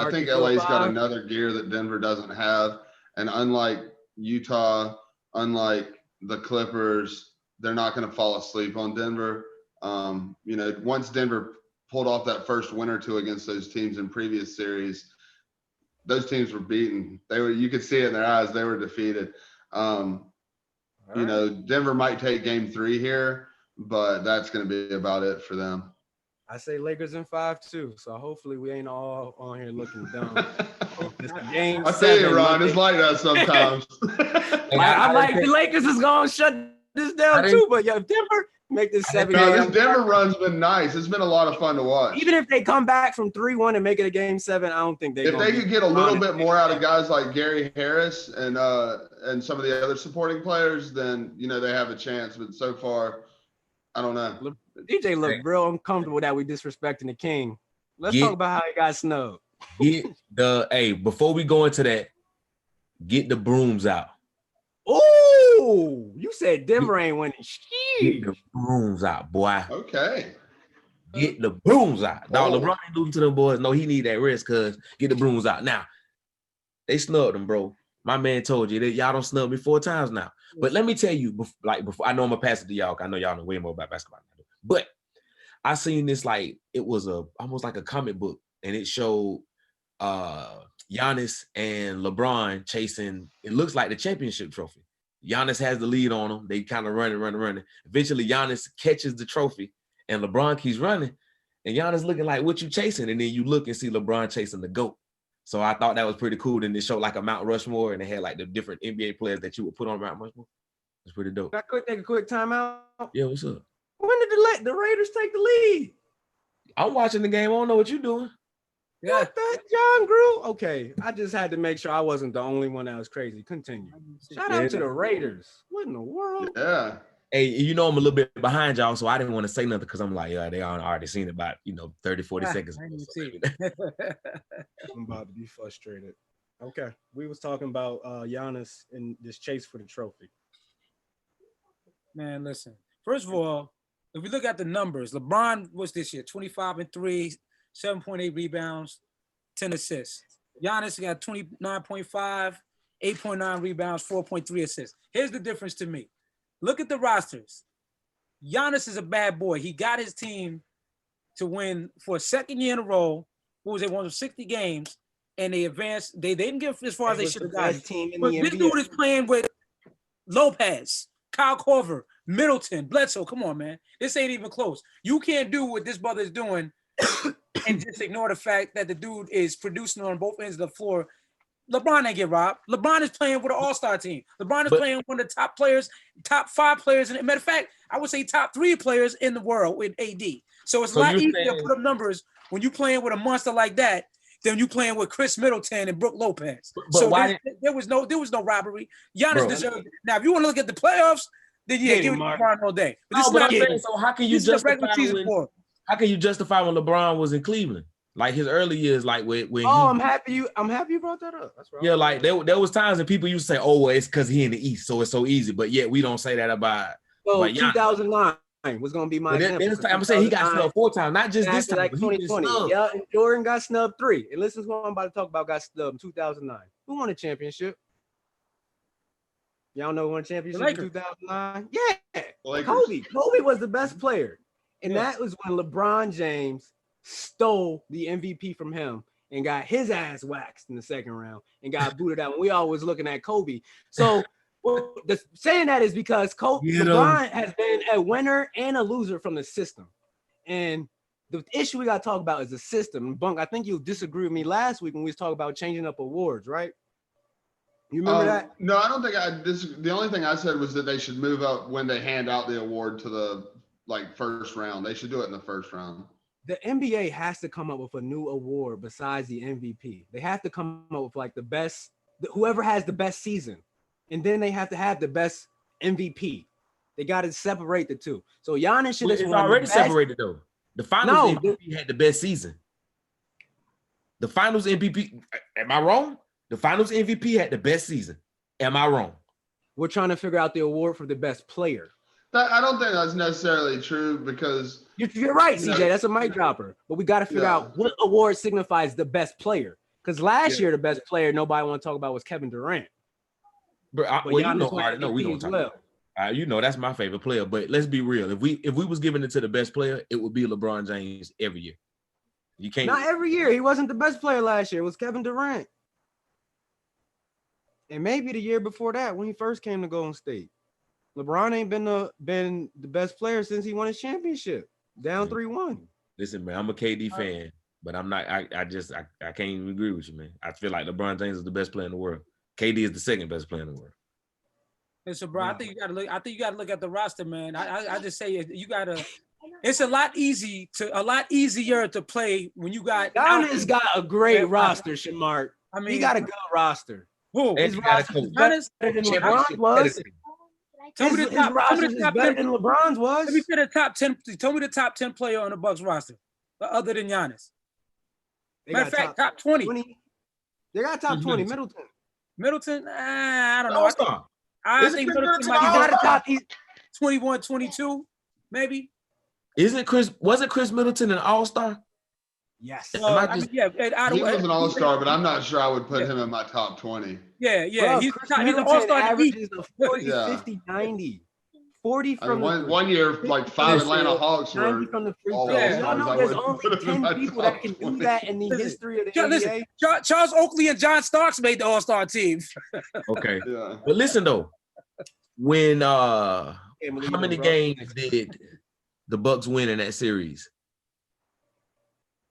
think LA's got another gear that Denver doesn't have. And unlike Utah, unlike the Clippers, they're not going to fall asleep on Denver. Once Denver pulled off that first win or two against those teams in previous series, those teams were beaten. You could see it in their eyes. They were defeated. Denver might take game 3 here, but that's going to be about it for them. I say Lakers in 5 too. So hopefully we ain't all on here looking dumb. Game I tell you, Ron, it's like that sometimes. I'm like, the Lakers is going to shut this down too, but if Denver make this 7 game. This Denver run's been nice. It's been a lot of fun to watch. Even if they come back from 3-1 and make it a game 7, I don't think if they could get a little bit more out of guys like Gary Harris and some of the other supporting players, then they have a chance. But so far, I don't know. DJ looked real uncomfortable that we disrespecting the king. Let's talk about how he got snubbed. Before we go into that, get the brooms out. Oh, you said Denver ain't winning. Get the brooms out, boy. Okay. Get the brooms out. Dog, LeBron ain't losing to them boys. No, he need that rest because get the brooms out. Now, they snubbed him, bro. My man told you that y'all don't snub me 4 times now. But let me tell you, before I know I'm gonna pass it to y'all. I know y'all know way more about basketball than I do. But I seen this it was almost like a comic book, and it showed Giannis and LeBron chasing. It looks like the championship trophy. Giannis has the lead on them. They kind of running. Eventually, Giannis catches the trophy, and LeBron keeps running. And Giannis looking like, what you chasing? And then you look and see LeBron chasing the GOAT. So I thought that was pretty cool. Then they showed like a Mount Rushmore, and they had like the different NBA players that you would put on Mount Rushmore. It's pretty dope. Can I take a quick timeout? Yeah, what's up? When did the Raiders take the lead? I'm watching the game. I don't know what you're doing. Yeah. What that, John Grew? Okay, I just had to make sure I wasn't the only one that was crazy. Continue. Shout out to the Raiders. What in the world? Yeah. Hey, I'm a little bit behind y'all, so I didn't want to say nothing because I'm like, they already seen it about 30, 40 seconds. I'm about to be frustrated. Okay, we was talking about Giannis and this chase for the trophy. Man, listen. First of all, if we look at the numbers, LeBron was this year 25-3, 7.8 rebounds, 10 assists. Giannis got 29.5, 8.9 rebounds, 4.3 assists. Here's the difference to me. Look at the rosters. Giannis is a bad boy. He got his team to win for a second year in a row. What was it? Won 60 games, and they advanced. They didn't get as far as they should have gotten. But this dude is playing with Lopez, Kyle Korver, Middleton, Bledsoe. Come on, man. This ain't even close. You can't do what this brother is doing and just ignore the fact that the dude is producing on both ends of the floor. LeBron ain't get robbed. LeBron is playing with an all-star team. LeBron is playing one of the top players, top 5 players. And matter of fact, I would say top 3 players in the world with AD. So it's a lot easier to put up numbers when you playing with a monster like that than you playing with Chris Middleton and Brook Lopez. So there was no robbery. Giannis deserved it. Now, if you want to look at the playoffs, then give it to LeBron all day. But so how can you justify when LeBron was in Cleveland? Like his early years, like when I'm happy you brought that up. That's right. Yeah, like there was times that people used to say, "Oh, well, it's because he in the East, so it's so easy." But yet we don't say that about. So 2009 was gonna be my example. I'm saying he got snubbed 4 times, not just this time. Like 2020, yeah, and Jordan got snubbed 3. And listen to what I'm about to talk about. Got snubbed in 2009. Who won a championship? Y'all know who won a championship in 2009? Yeah, Kobe was the best player, and that was when LeBron James stole the MVP from him, and got his ass waxed in the second round and got booted out. And we all was looking at Kobe. So saying that is because LeBron has been a winner and a loser from the system. And the issue we got to talk about is the system. Bunk, I think you disagreed with me last week when we was talking about changing up awards, right? You remember that? No, I don't think the only thing I said was that they should move up when they hand out the award to the first round. They should do it in the first round. The NBA has to come up with a new award besides the MVP. They have to come up with like the best, whoever has the best season. And then they have to have the best MVP. They got to separate the two. So Giannis should have already separated though. The finals MVP had the best season. The finals MVP, am I wrong? The finals MVP had the best season. Am I wrong? We're trying to figure out the award for the best player. I don't think that's necessarily true because you're right, CJ. That's a mic dropper. But we got to figure out what award signifies the best player. Because last year, the best player nobody want to talk about was Kevin Durant. But you know, I know we don't talk about. You know, that's my favorite player. But let's be real. If we was giving it to the best player, it would be LeBron James every year. You can't. Not every year. He wasn't the best player last year. It was Kevin Durant. And maybe the year before that when he first came to Golden State. LeBron ain't been the best player since he won his championship. Down 3-1. Listen, man, I'm a KD fan, but I'm not. I can't even agree with you, man. I feel like LeBron James is the best player in the world. KD is the second best player in the world. Listen, bro, I think you gotta look. I think you gotta look at the roster, man. I just say you gotta. It's a lot easier to play when you got. Giannis got a great roster, Shamart. I mean, he got a good roster. Who? His roster is better than LeBron's was. Tell me the top. Better than LeBron's was. Let me see the top 10. Tell me the top 10 player on the Bucks roster, other than Giannis. Matter of fact, top 20. They got top 20. Middleton. I don't know. I think Middleton might be top 21, 22, maybe. Wasn't Chris Middleton an all-star? Yes. He was an all-star, but I'm not sure I would put him in my top 20. Yeah. Bro, he's an all-star. Averages of 40, 50, 90. 40 from one year, like 5 Atlanta Hawks were from the free all throw. all-stars. Y'all know there's only 10 people that can do that in the history of the NBA. Listen, Charles Oakley and John Starks made the all-star team. Okay. Yeah. But listen, though. When how many games did the Bucks win in that series?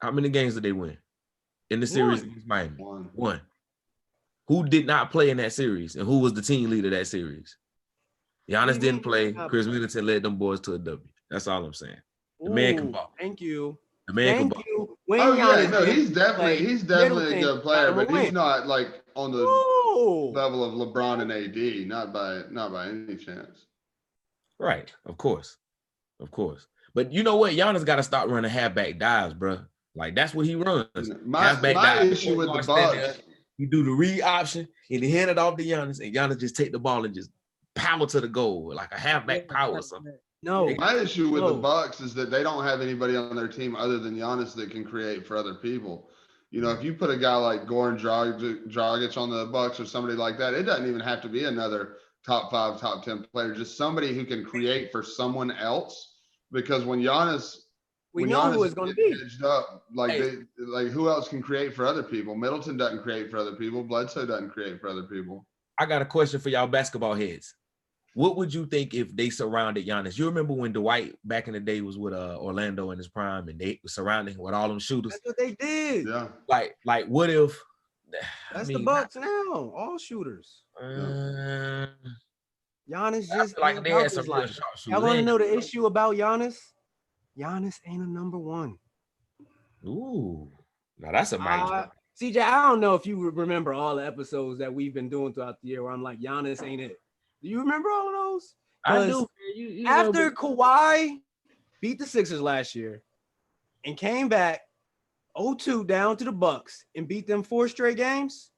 How many games did they win in the series against Miami? One. Who did not play in that series, and who was the team leader that series? Giannis didn't play. Chris Middleton led them boys to a W. That's all I'm saying. The man can ball. Thank you. The man can ball. He's definitely a good player, but he's not like on the level of LeBron and AD. Not by any chance. Right. Of course. But you know what? Giannis got to start running halfback dives, bro. Like that's what he runs. My issue with the Bucks, you do the read option and he hand it off to Giannis, and Giannis just take the ball and just power to the goal like a halfback power or something. No, my issue with the Bucks is that they don't have anybody on their team other than Giannis that can create for other people. You know, if you put a guy like Goran Dragic on the Bucks or somebody like that, it doesn't even have to be another top 5, top 10 player. Just somebody who can create for someone else. Because when Giannis, who it's going to be. Edged up, who else can create for other people? Middleton doesn't create for other people. Bledsoe doesn't create for other people. I got a question for y'all basketball heads. What would you think if they surrounded Giannis? You remember when Dwight back in the day was with Orlando in his prime, and they were surrounding him with all them shooters? That's what they did. Yeah. Like what if? The Bucks now, all shooters. Giannis just like they had some real sharp shooters. I want to know the issue about Giannis. Giannis ain't a number one. Ooh, now that's a mic. CJ, I don't know if you remember all the episodes that we've been doing throughout the year where I'm like, Giannis ain't it. Do you remember all of those? I do. After Kawhi beat the Sixers last year and came back 0-2 down to the Bucks and beat them 4 straight games,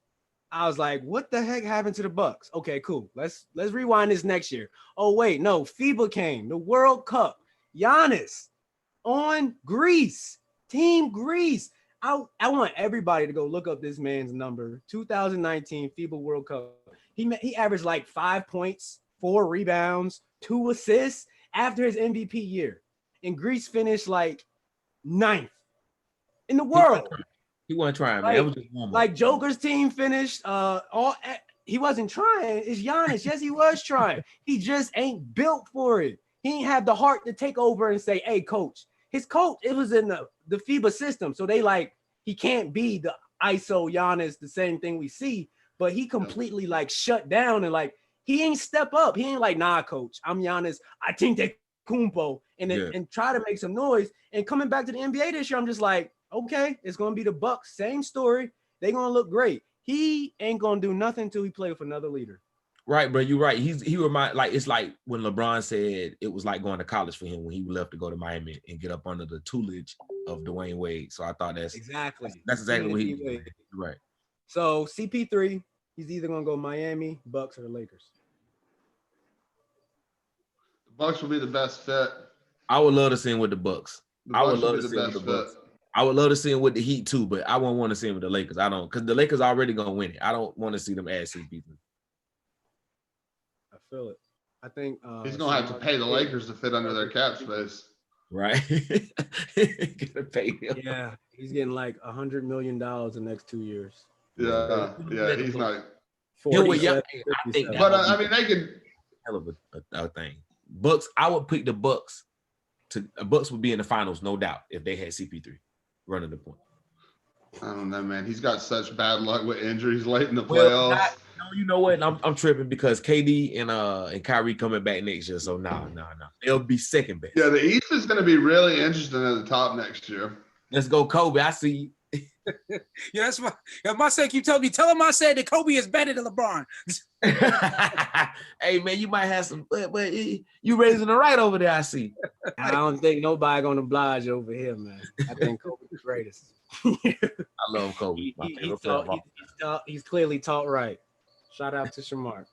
I was like, what the heck happened to the Bucks? Okay, cool. Let's rewind this next year. Oh, wait, no. FIBA came, the World Cup. Giannis on Greece, Team Greece. I want everybody to go look up this man's number. 2019 FIBA World Cup. He averaged like 5 points, 4 rebounds, 2 assists after his MVP year. And Greece finished like 9th in the world. He wasn't trying, man. That was just warm-up. Like Joker's team finished. He wasn't trying. It's Giannis. Yes, he was trying. He just ain't built for it. He ain't have the heart to take over and say, "Hey, coach." His coach, it was in the FIBA system, so they like he can't be the ISO Giannis, the same thing we see. But he completely like shut down and like he ain't step up. He ain't like, "Nah, coach, I'm Giannis. I think that Kumpo," and try to make some noise. And coming back to the NBA this year, I'm just like, okay, it's gonna be the Bucks, same story. They're gonna look great. He ain't gonna do nothing until he play with another leader. Right, bro. You're right. He remind like it's like when LeBron said it was like going to college for him when he left to go to Miami and get up under the tutelage of Dwayne Wade. So I thought that's exactly what he right. So CP3, he's either gonna go Miami, Bucks, or the Lakers. The Bucks will be the best fit. I would love to see him with the Bucks. I would love to see him with the Bucks. I would love to see him with the Heat too, but I won't want to see him with the Lakers. I don't, because the Lakers already gonna win it. I don't want to see them add CP3. I feel it. I think he's gonna have to pay the Lakers to fit under their cap space. Right. Gonna pay him. Yeah, he's getting like $100 million the next 2 years. Yeah, he's not. I think, but I mean, they can. Hell of a thing. Bucks. I would pick the Bucks. Bucks would be in the finals, no doubt, if they had CP3 running the point. I don't know, man. He's got such bad luck with injuries late in the playoffs. You know what? I'm tripping because KD and Kyrie coming back next year. So no. They'll be second best. Yeah, the East is going to be really interesting at the top next year. Let's go, Kobe. I see you. Yeah, that's my son keep telling me. Tell him I said that Kobe is better than LeBron. Hey man, you might have some, but you raising the right over there. I see. I don't think nobody gonna oblige over here, man. I think Kobe's the greatest. I love Kobe. He's clearly taught right. Shout out to Shamar.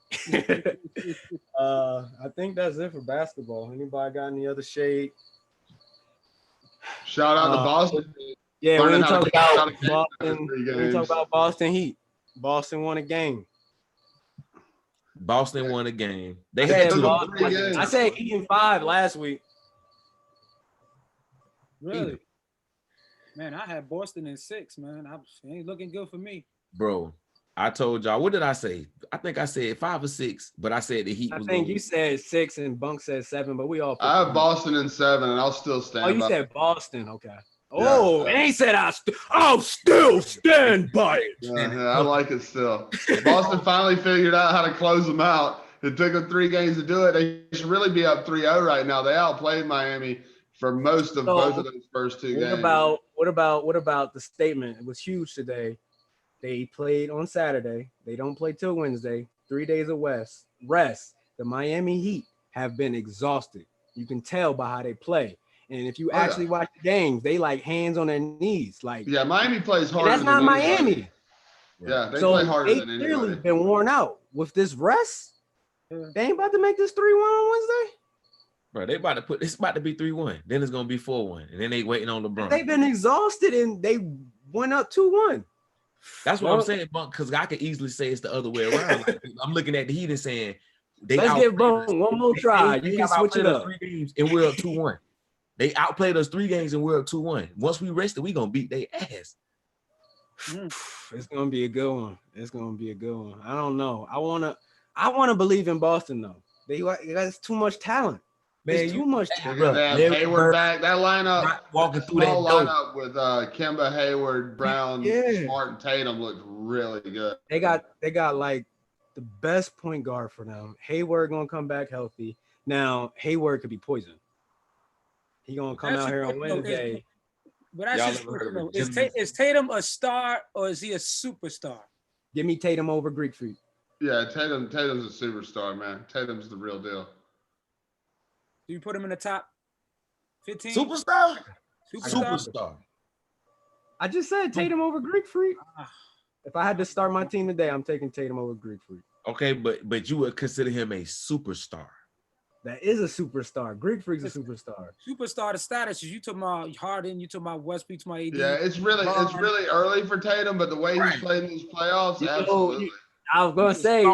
I think that's it for basketball. Anybody got any other shade? Shout out to Boston. Yeah, we talk about Boston. We talk about Boston Heat. Boston won a game. Boston won a game. They had I said 8-5 last week. Really? Man, I had Boston in 6, man. It ain't looking good for me. Bro, I told y'all, what did I say? I think I said 5 or 6, but I said the Heat was. I think you said 6 and Bunk said 7, but we all. I have Boston in 7, and I'll still stand. Oh, you said Boston, okay. Oh, and he said I'll still stand by it. Yeah, I like it still. Boston finally figured out how to close them out. It took them 3 games to do it. They should really be up 3-0 right now. They outplayed Miami for most of both of those first 2 games. What about the statement? It was huge today. They played on Saturday. They don't play till Wednesday. 3 days of rest. The Miami Heat have been exhausted. You can tell by how they play. And if you actually watch the games, they like hands on their knees. Like Miami plays harder. That's not Miami. Yeah, they play harder than anybody. They clearly been worn out with this rest. They ain't about to make this 3-1 on Wednesday. Bro, it's about to be 3-1. Then it's gonna be 4-1, and then they waiting on LeBron. They've been exhausted and they went up 2-1. That's what I'm saying, Bunk, because I could easily say it's the other way around. Like, I'm looking at the Heat and saying let's give Bunk one more try. You can switch it up. 3 games and we're up 2-1. They outplayed us 3 games and we're up 2-1. Once we rested, we gonna beat their ass. It's gonna be a good one. I don't know. I wanna believe in Boston though. They got too much talent. There's too much talent. Hayward back. That lineup, walking through that lineup with Kemba, Hayward, Brown, Smart, and Tatum looked really good. They got like the best point guard for them. Hayward gonna come back healthy. Now Hayward could be poison. He gonna come out here on Wednesday. But is Tatum a star or is he a superstar? Give me Tatum over Greek Freak. Yeah, Tatum's a superstar, man. Tatum's the real deal. Do you put him in the top 15? Superstar. I just said Tatum over Greek Freak. If I had to start my team today, I'm taking Tatum over Greek Freak. Okay, but you would consider him a superstar. That is a superstar. Greek Freak's a superstar. Superstar, the status is you talking about Harden, you talking about Westbrook, my AD. Yeah, it's really early for Tatum, but the way he's played in these playoffs, absolutely. I was gonna say,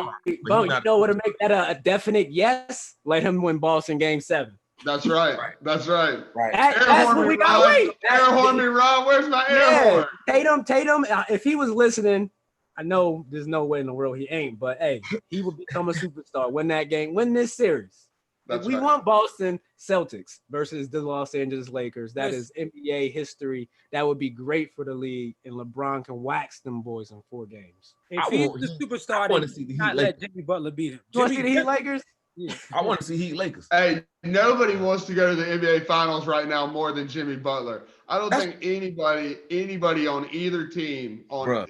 Bunk, you know what to make that a definite yes? Let him win Boston Game 7. That's right. Right. That's right. Right. That's what we got. Wait, Air horn me, Ron. Where's my air horn? Tatum. If he was listening, I know there's no way in the world he ain't. But hey, he would become a superstar. Win that game. Win this series. That's if we right. want Boston Celtics versus the Los Angeles Lakers, that is NBA history. That would be great for the league, and LeBron can wax them boys in 4 games. If he's the superstar, I want to see the Heat. Let Jimmy Butler beat him. You want to see the Heat Lakers? Yeah. I want to see Heat Lakers. Hey, nobody wants to go to the NBA Finals right now more than Jimmy Butler. I don't think anybody on either team on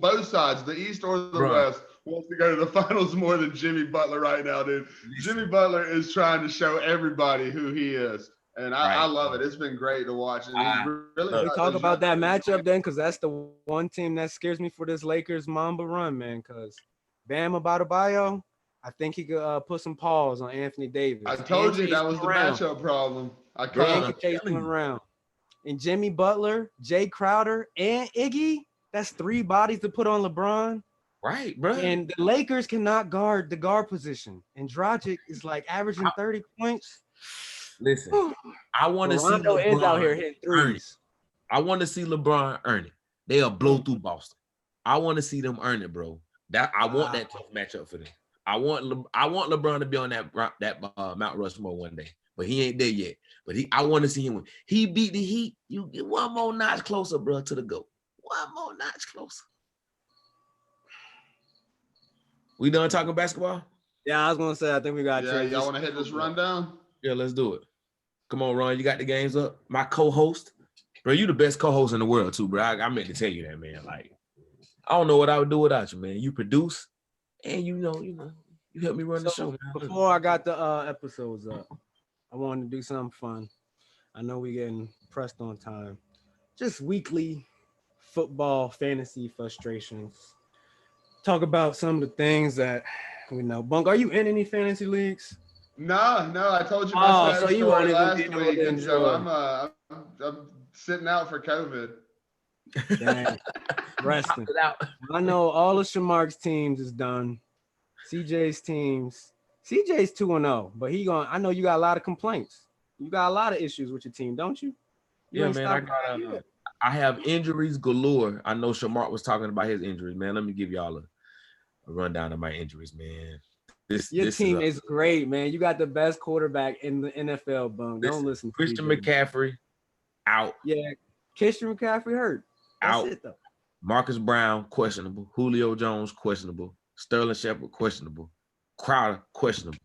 both sides, the East or the West, wants to go to the finals more than Jimmy Butler right now, dude. Jimmy Butler is trying to show everybody who he is. And I love it. It's been great to watch. And we talk about that matchup then, because that's the one team that scares me for this Lakers Mamba run, man. Because Bam Adebayo, I think he could put some paws on Anthony Davis. I told you that was the matchup problem. I can't chase him around. And Jimmy Butler, Jay Crowder, and Iggy, that's 3 bodies to put on LeBron. Right, bro. And the Lakers cannot guard the guard position. And Dragic is like averaging 30 points. Listen, I want to see LeBron is out here hitting threes. I want to see LeBron earn it. They'll blow through Boston. I want to see them earn it, bro. I want that tough matchup for them. I want LeBron to be on that Mount Rushmore one day, but he ain't there yet. But I want to see him win. He beat the Heat. You get one more notch closer, bro, to the GOAT. One more notch closer. We done talking basketball? Yeah, I was gonna say I think we got. Yeah, y'all want to hit this rundown? Yeah, let's do it. Come on, Ron. You got the games up. My co-host, bro. You the best co-host in the world too, bro. I meant to tell you that, man. Like, I don't know what I would do without you, man. You produce, and you help me run the show, man. Before I got the episodes up, I wanted to do something fun. I know we getting pressed on time. Just weekly football fantasy frustrations. Talk about some of the things that we know. Bunk, are you in any fantasy leagues? No, I told you my so you weren't last even week, and so I'm sitting out for COVID. Dang. Resting. I know all of Shamark's teams is done. CJ's 2-0, but I know you got a lot of complaints. You got a lot of issues with your team, don't you? Yeah, man. I have injuries galore. I know Shamark was talking about his injuries, man. Let me give y'all a rundown of my injuries, man. Your team is great, man. You got the best quarterback in the NFL, Bunk. Don't listen to Christian McCaffrey out. Yeah, Christian McCaffrey hurt. That's out. It, though. Marcus Brown, questionable. Julio Jones, questionable. Sterling Shepard, questionable. Crowder, questionable.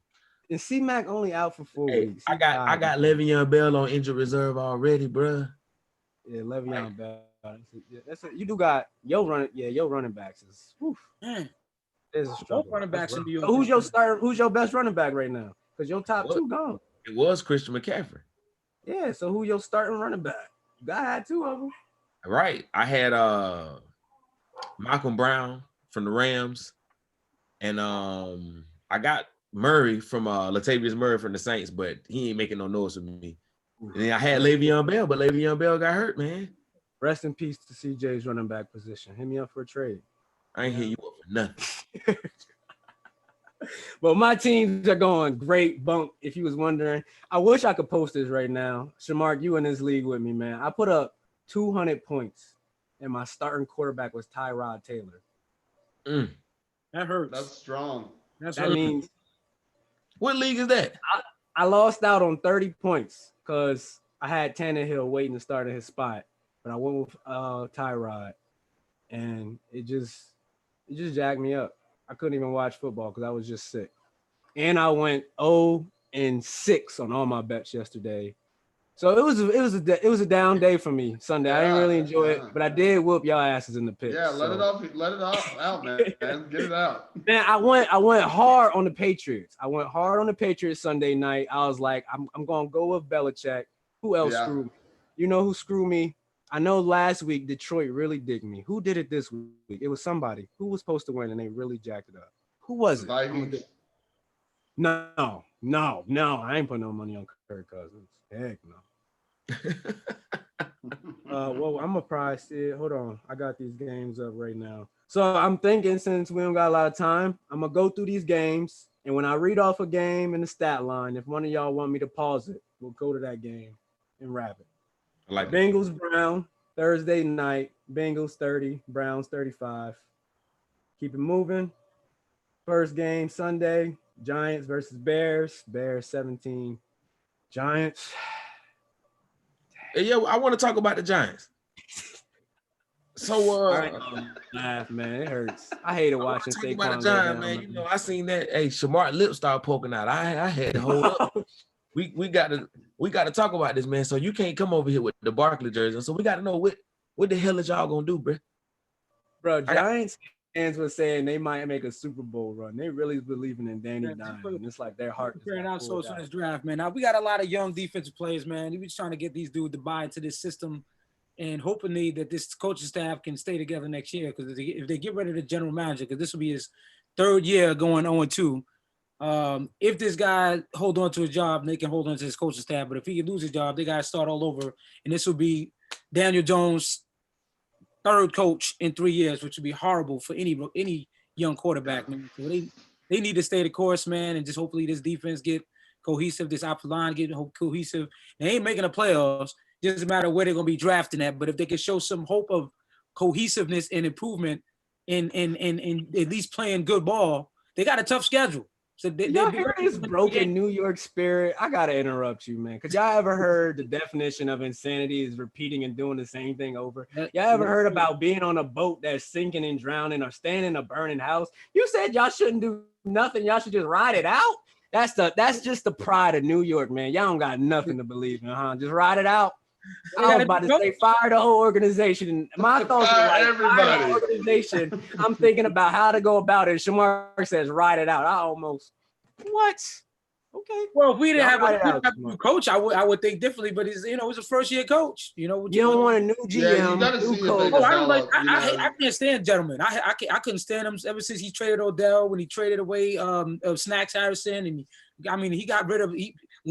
And C-Mac only out for 4 weeks. I got Le'Veon Bell on injury reserve already, bro. Yeah, Le'Veon Bell. You do got your running backs is. There's a struggle. Running backs in New York. Who's your best running back right now? Because your top 2 gone. It was Christian McCaffrey. Yeah, so who your starting running back? You had 2 of them. Right. I had Malcolm Brown from the Rams, and I got Murray from Latavius Murray from the Saints, but he ain't making no noise with me. And then I had Le'Veon Bell, but Le'Veon Bell got hurt, man. Rest in peace to CJ's running back position. Hit me up for a trade. I ain't hit you up for nothing. Well, my teams are going great, Bunk. If you was wondering, I wish I could post this right now. Shamark, you in this league with me, man. I put up 200 points, and my starting quarterback was Tyrod Taylor. That hurts. That's strong. That means. What league is that? I lost out on 30 points because I had Tannehill waiting to start in his spot, but I went with Tyrod, and it just jacked me up. I couldn't even watch football because I was just sick. And I went 0-6 on all my bets yesterday. So it was a down day for me Sunday. I didn't really enjoy it, but I did whoop y'all asses in the pit. Yeah, let it out, man. Get it out. Man, I went hard on the Patriots. I went hard on the Patriots Sunday night. I was like, I'm gonna go with Belichick. Who else screwed me? You know who screwed me? I know last week Detroit really digged me. Who did it this week? It was somebody who was supposed to win and they really jacked it up. Who was it? Vikings. No. I ain't putting no money on Kirk Cousins. Heck no. Well, I'm gonna probably see it. Hold on. I got these games up right now. So I'm thinking since we don't got a lot of time, I'm gonna go through these games And when I read off a game in the stat line, if one of y'all want me to pause it, we'll go to that game and wrap it. I like it. Bengals Brown Thursday night. Bengals 30, Browns 35. Keep it moving. First game Sunday, Giants versus Bears. Bears 17. Giants. Hey, yo, I want to talk about the Giants. So, Laugh, man. It hurts. I hated watching talk about Saquon the go Giants, down, man. You know, I seen that. Hey, Shamar lips started poking out. I had to hold up. We got to talk about this, man. So you can't come over here with the Barkley jersey. So we got to know what the hell is y'all gonna do, bro? Bro, Giants fans were saying they might make a Super Bowl run. They really believing in Danny Dimes. It's like their heart. Figuring out so in this draft, man. Now we got a lot of young defensive players, man. He was trying to get these dudes to buy into this system, and hopefully that this coaching staff can stay together next year. Because if they get rid of the general manager, because this will be his third year going 0-2. If this guy hold on to his job, they can hold on to his coaching staff. But if he lose his job, they got to start all over. And this will be Daniel Jones' third coach in 3 years, which would be horrible for any young quarterback, man. So they need to stay the course, man, and just hopefully this defense get cohesive, this offensive line get cohesive. They ain't making the playoffs. Doesn't matter where they're gonna be drafting at, but if they can show some hope of cohesiveness and improvement in at least playing good ball, they got a tough schedule. So y'all hear this broken New York spirit? I gotta interrupt you, man. Cause y'all ever heard the definition of insanity is repeating and doing the same thing over? Y'all ever heard about being on a boat that's sinking and drowning or staying in a burning house? You said y'all shouldn't do nothing. Y'all should just ride it out. That's just the pride of New York, man. Y'all don't got nothing to believe in, huh? Just ride it out. I was about to say fire the whole organization. My thoughts were like fire the organization. I'm thinking about how to go about it. Shamar says ride it out. I almost what? Okay. Well, if we didn't have a new coach, I would think differently. But it's it's a first year coach. You don't want a new GM. Yeah, you gotta see coach. I don't like. I can't stand gentlemen. I couldn't stand him ever since he traded Odell, when he traded away Snacks Harrison, and he got rid of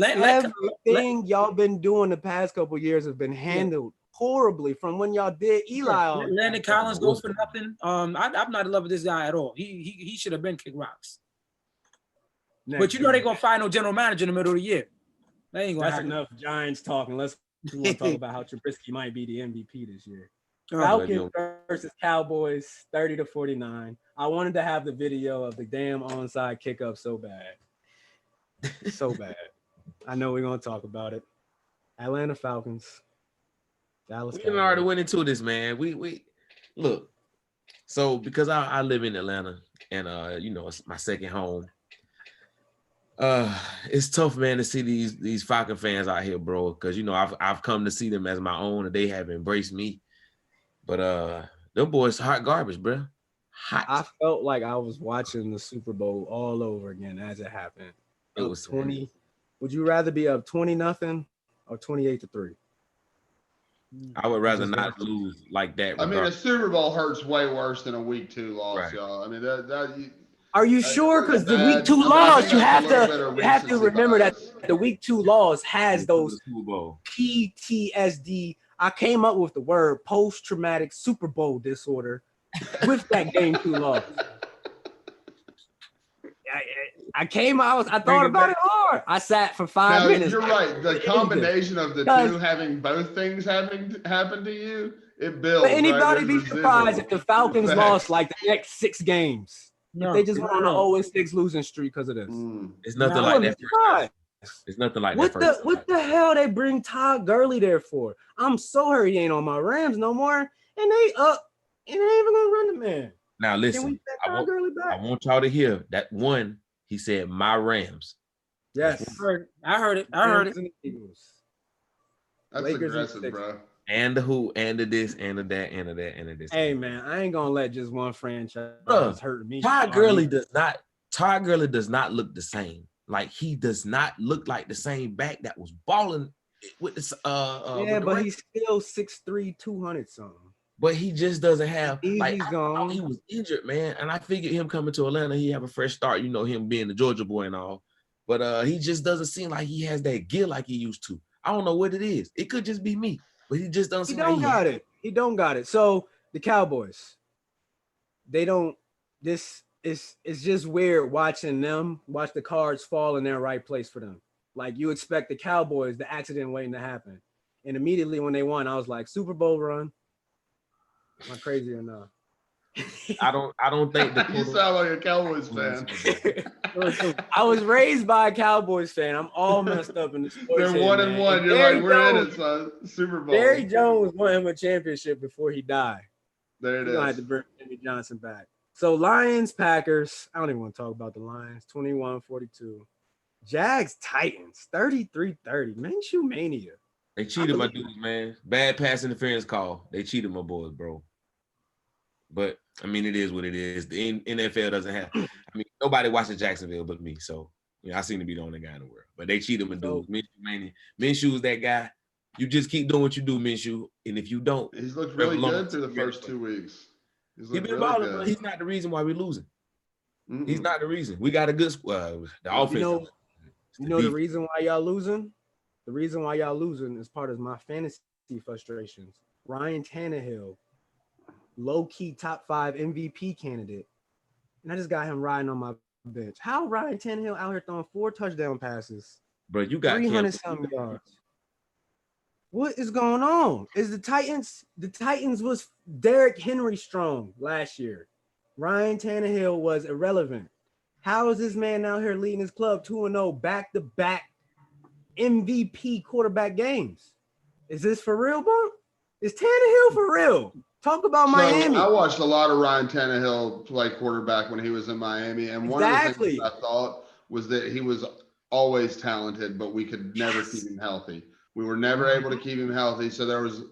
everything y'all been doing the past couple of years has been handled horribly from when y'all did Eli. Landon Collins go for nothing. I'm not in love with this guy at all. He should have been kick rocks. But they're gonna find no general manager in the middle of the year. They ain't gonna happen. Enough Giants talking. Let's want to talk about how Trubisky might be the MVP this year. Falcons versus Cowboys, 30-49. I wanted to have the video of the damn onside kick up so bad. So bad. I know we're gonna talk about it. Atlanta Falcons. Dallas. We already went into this, man. We look. So because I live in Atlanta and it's my second home. It's tough, man, to see these Falcon fans out here, bro. Because I've come to see them as my own, and they have embraced me. But them boys hot garbage, bro. Hot. I felt like I was watching the Super Bowl all over again as it happened. It was 20. Would you rather be up 20-0 or 28-3? I would rather not lose like that. I mean, a Super Bowl hurts way worse than a week 2 loss, y'all. I mean, are you sure? Because the week 2 loss, you have to remember that the week 2 loss has those PTSD. I came up with the word post-traumatic Super Bowl disorder with that game 2 loss. I thought about it hard. I sat for 5 minutes. You're right. The combination of the two having both things happen to you, it builds. But anybody be surprised if the Falcons lost like the next 6 games? No, they just went on an 0-6 losing streak because of this. It's nothing like that. It's nothing like that. What the hell they bring Todd Gurley there for? I'm so hurt he ain't on my Rams no more. And they up and they ain't even gonna run the man. Now listen, I want y'all to hear that one. He said my Rams. Yes, I heard it. That's aggressive, bro. And the who, and the this, and the that, and the that, and the this. Hey man, I ain't gonna let just one franchise hurt me. Todd Gurley does not look the same. Like he does not look like the same back that was balling with this. But he's still 6'3", 200 something. But he just doesn't have he was injured, man. And I figured him coming to Atlanta, he have a fresh start. Him being the Georgia boy and all. But he just doesn't seem like he has that gear like he used to. I don't know what it is. It could just be me. But he just doesn't. He don't got it. So the Cowboys, they don't. This it's just weird watching them watch the cards fall in their right place for them. Like you expect the Cowboys, the accident waiting to happen, and immediately when they won, I was like, Super Bowl run. Am I crazy or not? I don't think the You sound like a Cowboys fan. I was raised by a Cowboys fan. I'm all messed up in the sports. They're 1-1. You're Barry like, we're Jones, in it, son. Super Bowl. Barry Jones won him a championship before he died. There it He's gonna have to is. bring Jimmy Johnson back. So Lions, Packers. I don't even want to talk about the Lions. 21-42. Jags, Titans. 33-30. Minshew mania. They cheated my dudes, man. Bad pass interference call. They cheated my boys, bro. But I mean, it is what it is. The NFL doesn't have. I mean, nobody watches Jacksonville but me. So I seem to be the only guy in the world. But they cheated my dudes. Minshew mania. Minshew's that guy. You just keep doing what you do, Minshew. And if you don't, He's looked really good through the first 2 weeks. He's been balling, but he's not the reason why we're losing. Mm-mm. He's not the reason. We got a good squad. The offense. The reason why y'all losing? The reason why y'all losing is part of my fantasy frustrations. Ryan Tannehill, low-key top 5 MVP candidate. And I just got him riding on my bench. How Ryan Tannehill out here throwing 4 touchdown passes? Bro, you got 300-something yards. What is going on? Is the Titans was Derrick Henry strong last year. Ryan Tannehill was irrelevant. How is this man out here leading his club 2-0 back-to-back MVP quarterback games? Is this for real, bro? Is Tannehill for real? Talk about Miami. I watched a lot of Ryan Tannehill play quarterback when he was in Miami, and one of the things I thought was that he was always talented, but we could never keep him healthy. We were never able to keep him healthy. So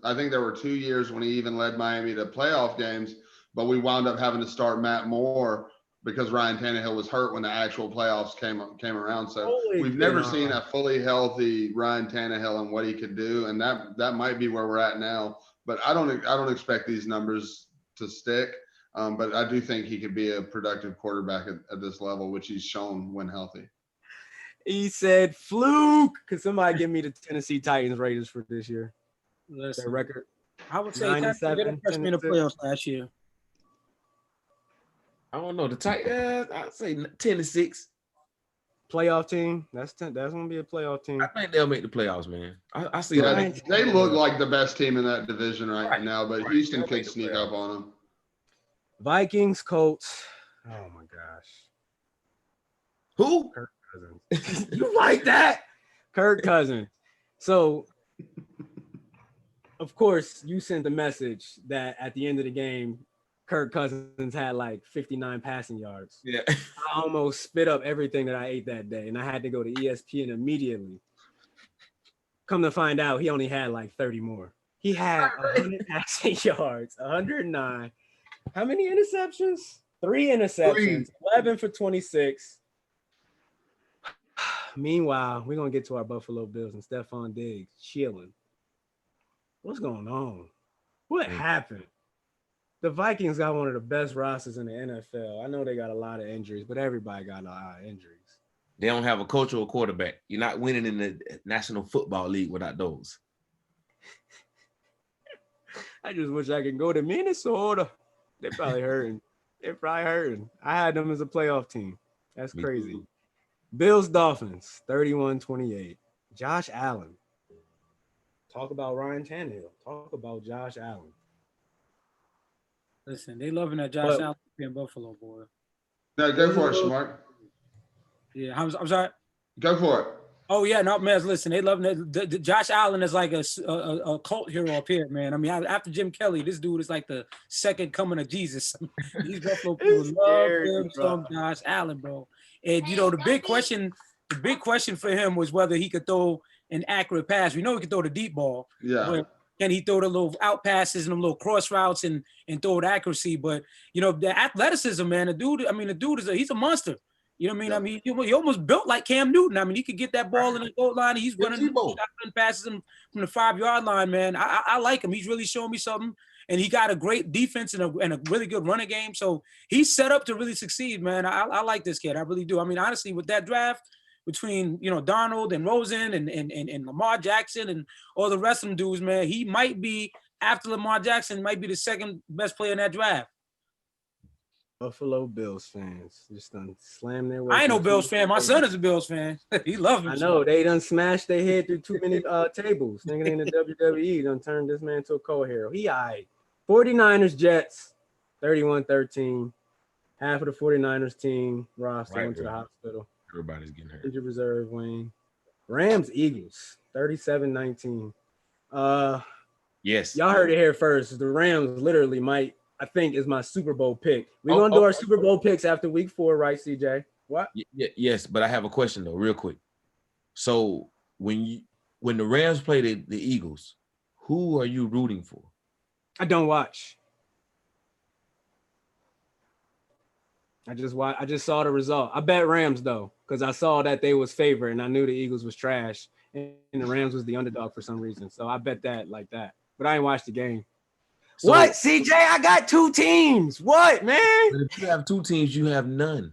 I think there were 2 years when he even led Miami to playoff games, but we wound up having to start Matt Moore because Ryan Tannehill was hurt when the actual playoffs came around. So we've never seen a fully healthy Ryan Tannehill and what he could do, and that might be where we're at now. But I don't expect these numbers to stick. But I do think he could be a productive quarterback at this level, which he's shown when healthy. He said fluke. Could somebody give me the Tennessee Titans Raiders for this year? Listen, their record. I would say they didn't push me in the playoffs last year. I don't know. The Titans, I'd say 10-6. Playoff team. That's gonna be a playoff team. I think they'll make the playoffs, man. I see that. They look like the best team in that division right now, but Houston could sneak up on them. Vikings, Colts. Oh my gosh. Who? Kirk Cousins. You like that? Kirk Cousins. So, of course, you sent the message that at the end of the game, Kirk Cousins had like 59 passing yards. Yeah. I almost spit up everything that I ate that day, and I had to go to ESPN immediately. Come to find out, he only had like 30 more. He had 100 passing yards, 109. How many interceptions? 3 interceptions, 11 for 26. Meanwhile, we're going to get to our Buffalo Bills and Stephon Diggs chilling. What's going on? What happened? The Vikings got one of the best rosters in the NFL. I know they got a lot of injuries, but everybody got a lot of injuries. They don't have a coach or a quarterback. You're not winning in the National Football League without those. I just wish I could go to Minnesota. They're probably hurting. I had them as a playoff team. That's crazy. Bills, Dolphins, 31-28. Josh Allen. Talk about Ryan Tannehill. Talk about Josh Allen. Listen, they loving that Josh Allen in Buffalo, boy. No, go for it, Smart. Yeah, I'm sorry. Go for it. Oh yeah, no, man. Listen, they love it. Josh Allen is like a cult hero up here, man. I mean, after Jim Kelly, this dude is like the second coming of Jesus. These Buffalo people love him some Josh Allen, bro. And you know, the big question for him was whether he could throw an accurate pass. We know he could throw the deep ball. Yeah. But can he throw the little out passes and them little cross routes and throw it accuracy? But you know, the athleticism, man. The dude is he's a monster. You know what I mean? Yep. I mean, he almost built like Cam Newton. I mean, he could get that ball in the goal line. He's running shotgun passes from the 5-yard line, man. I like him. He's really showing me something. And he got a great defense and a really good running game. So he's set up to really succeed, man. I like this kid. I really do. I mean, honestly, with that draft between, you know, Darnold and Rosen and Lamar Jackson and all the rest of them dudes, man, he might be, after Lamar Jackson, might be the second best player in that draft. Buffalo Bills fans just done slam their way. I ain't no through Bills two- fan. My son is a Bills fan. He loves him. I know they done smashed their head through too many tables. Thinking in the WWE done turned this man to a co-hero. He eyed 49ers Jets 31-13. Half of the 49ers team roster went to the hospital. Everybody's getting hurt. Injured reserve Wayne. Rams Eagles 37-19. Yes. Y'all heard it here first. The Rams literally might, I think, is my Super Bowl pick. We're gonna do our Super Bowl picks after week 4, right, CJ? What? Yes, but I have a question though, real quick. So when the Rams play the Eagles, who are you rooting for? I don't watch. I just saw the result. I bet Rams though, because I saw that they was favored and I knew the Eagles was trash and the Rams was the underdog for some reason. So I bet that like that. But I ain't watched the game. So, what, CJ? I got 2 teams. What, man? If you have 2 teams, you have none.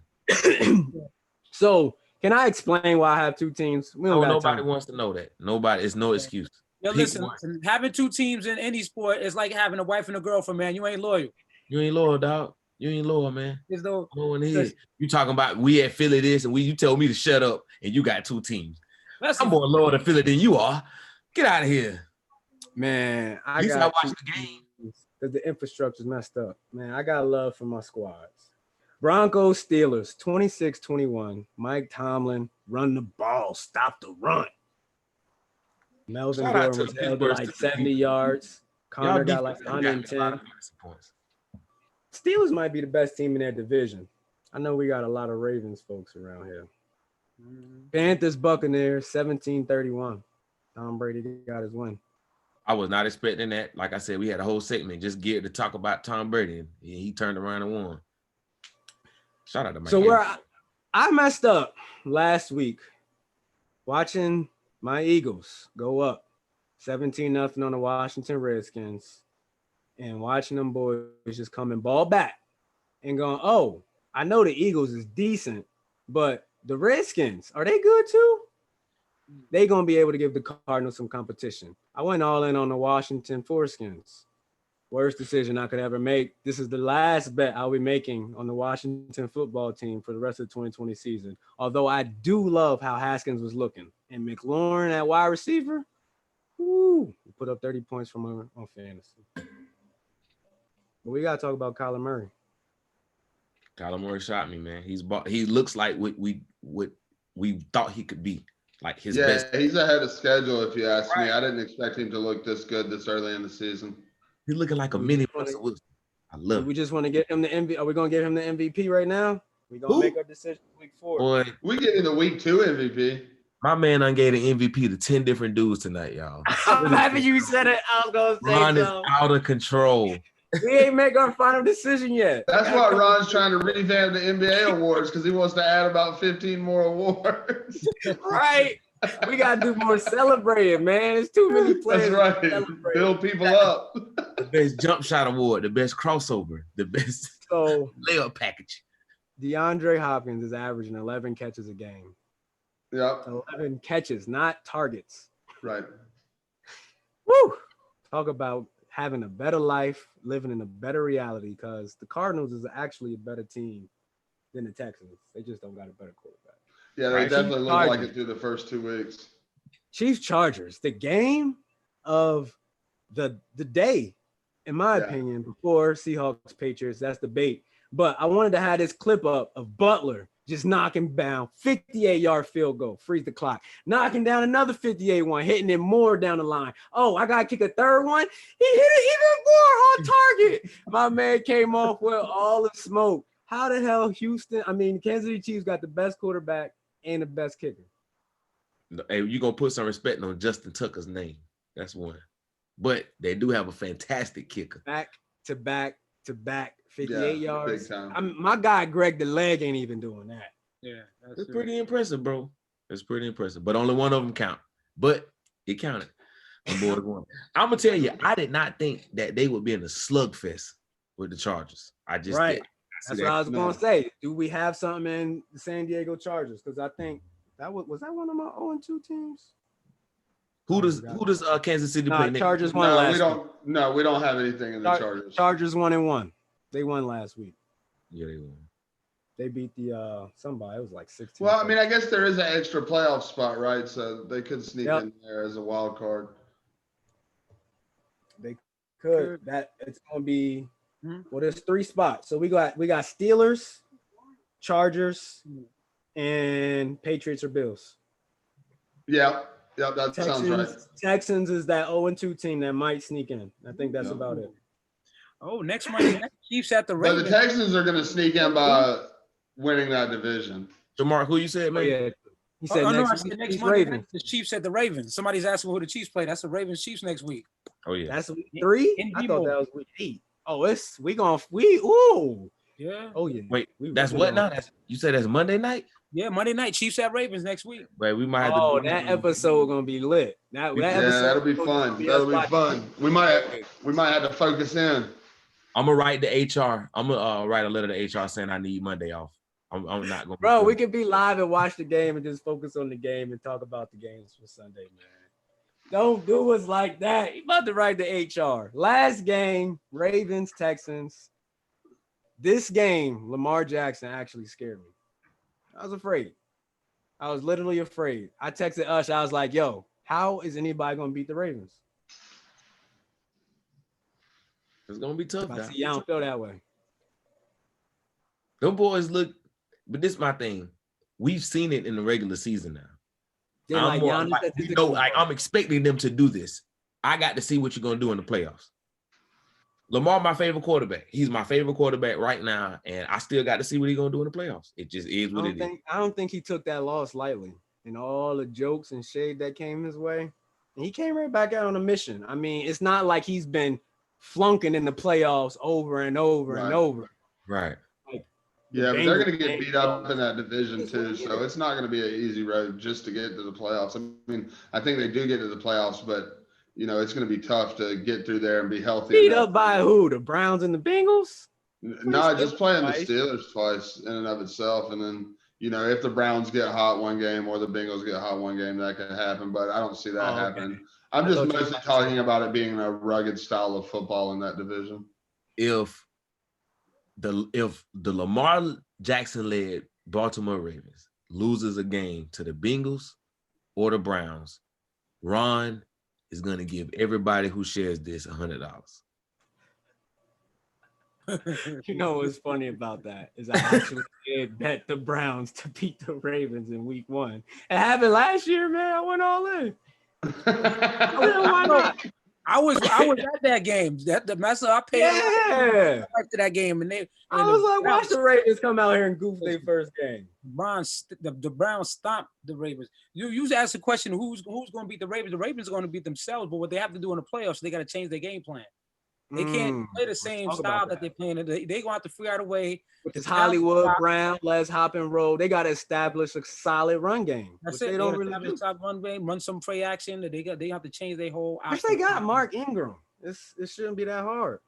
So can I explain why I have 2 teams? Nobody wants to know that. Nobody. It's no excuse. Yo, listen, having 2 teams in any sport is like having a wife and a girlfriend, man. You ain't loyal. You ain't loyal, dog. You ain't loyal, man. There's no. You talking about we at Philly this and you told me to shut up and you got 2 teams. I'm more loyal to Philly than you are. Get out of here. Man, I watched the game. Because the infrastructure's messed up. Man, I got love for my squads. Broncos, Steelers, 26-21. Mike Tomlin, run the ball, stop the run. Melvin Gordon was held to like 70 yards. Connor got like 110. Steelers might be the best team in their division. I know we got a lot of Ravens folks around here. Panthers, Buccaneers, 17-31. Tom Brady got his win. I was not expecting that. Like I said, we had a whole segment just geared to talk about Tom Brady, and he turned around and won. Shout out to Mike. So where I messed up last week watching my Eagles go up 17-0 on the Washington Redskins and watching them boys just come and ball back and going, oh, I know the Eagles is decent, but the Redskins, are they good too? They going to be able to give the Cardinals some competition. I went all in on the Washington Foreskins. Worst decision I could ever make. This is the last bet I'll be making on the Washington football team for the rest of the 2020 season. Although I do love how Haskins was looking. And McLaurin at wide receiver, woo, he put up 30 points from on fantasy. But we got to talk about Kyler Murray. Kyler Murray shot me, man. He looks like what we thought he could be. Like his best. Yeah, he's ahead of schedule, if you ask me. I didn't expect him to look this good this early in the season. He's looking like a mini Russell Wilson. I love it. We just want to get him the MVP. Are we going to give him the MVP right now? We're going to make our decision week 4. Boy, we get into week 2 MVP. My man done gave the MVP to 10 different dudes tonight, y'all. I'm happy you said it. I was going to say Ron is out of control. We ain't make our final decision yet. That's why Ron's trying to revamp the NBA awards, because he wants to add about 15 more awards. Right. We got to do more celebrating, man. There's too many players. That's right. Build people up. The best jump shot award, the best crossover, the best layup package. DeAndre Hopkins is averaging 11 catches a game. Yep. 11 catches, not targets. Right. Woo! Talk about having a better life, living in a better reality, because the Cardinals is actually a better team than the Texans. They just don't got a better quarterback. Yeah, they definitely look like it through the first 2 weeks. Chiefs Chargers, the game of the day, in my opinion, before Seahawks Patriots. That's debate. But I wanted to have this clip up of Butler just knocking down 58-yard field goal, freeze the clock, knocking down another 58 one, hitting it more down the line. Oh, I got to kick a third one. He hit it even more on target. My man came off with all the smoke. How the hell Kansas City Chiefs got the best quarterback and the best kicker. Hey, you're going to put some respect on Justin Tucker's name. That's one. But they do have a fantastic kicker. Back to back to back, 58 yards. Big time. My guy, Greg, the leg ain't even doing that. Yeah. It's pretty impressive, bro. It's pretty impressive. But only one of them count. But it counted. I'm going to tell you, I did not think that they would be in a slugfest with the Chargers. I just did. That's what I was going to say. Do we have something in the San Diego Chargers? Because I think that was that one of my 0-2 teams. Who does Kansas City play next? Chargers won we don't have anything in the Chargers. Chargers 1-1. They won last week. Yeah, they won. They beat the somebody. It was like 16. Well, I mean, I guess there is an extra playoff spot, right? So they could sneak in there as a wild card. They could. That it's gonna be well, there's 3 spots. So we got Steelers, Chargers, and Patriots or Bills. Yeah, that sounds right. Texans is that 0-2 team that might sneak in. I think that's about it. Oh, next Monday night, Chiefs at the But Ravens. the Texans are going to sneak in by winning that division. Jamar, who you said, man? Yeah. He said I next said Monday night, the Chiefs at the Ravens. Somebody's asking who the Chiefs play. That's the Ravens Chiefs next week. Oh yeah. That's week 3? I thought that was week 8. Oh, Yeah. Oh yeah. Wait, that's what now? You said that's Monday night? Yeah, Monday night, Chiefs at Ravens next week. Wait, we might have to that episode gonna be lit. That episode, that'll be fun. That'll be fun. We might have to focus in. I'm gonna write the HR. I'm gonna write a letter to HR saying I need Monday off. I'm not gonna. Bro, we can be live and watch the game and just focus on the game and talk about the games for Sunday, man. Don't do us like that. You about to write the HR. Last game, Ravens, Texans. This game, Lamar Jackson actually scared me. I was afraid. I was literally afraid. I texted Ush. I was like, yo, how is anybody gonna beat the Ravens? It's gonna be tough. I see, I don't feel that way. Them boys look, but this is my thing. We've seen it in the regular season now. I'm expecting them to do this. I got to see what you're gonna do in the playoffs. Lamar, my favorite quarterback. He's my favorite quarterback right now, and I still got to see what he's gonna do in the playoffs. It just is what it is. I don't think he took that loss lightly, and all the jokes and shade that came his way. And he came right back out on a mission. I mean, it's not like he's been flunking in the playoffs over and over and over. Right. Yeah, but they're going to get beat up in that division too, so it's not going to be an easy road just to get to the playoffs. I mean, I think they do get to the playoffs, but it's going to be tough to get through there and be healthy. Beat up by who? The Browns and the Bengals? No, just playing the Steelers twice in and of itself, and then if the Browns get hot one game or the Bengals get hot one game, that could happen. But I don't see that happening. Okay. I'm just mostly talking about it being a rugged style of football in that division. If the Lamar Jackson led Baltimore Ravens loses a game to the Bengals or the Browns, Ron is going to give everybody who shares this $100. You know what's funny about that is I actually did bet the Browns to beat the Ravens in week 1. It happened last year, man. I went all in. Why not? I was at that game. That's I paid after that game, and I was like, watch the Ravens come out here and goof their first game. The Browns stomped the Ravens. You asked the question, who's going to beat the Ravens? The Ravens are going to beat themselves, but what they have to do in the playoffs, they got to change their game plan. They can't play the same style that they're playing. They're going to have to figure out a way. With this Hollywood Brown, let's hop and roll. They got to establish a solid run game. That's it. They don't really do. Run game, run some play action. They have to change their whole. Which they got Mark Ingram. It shouldn't be that hard.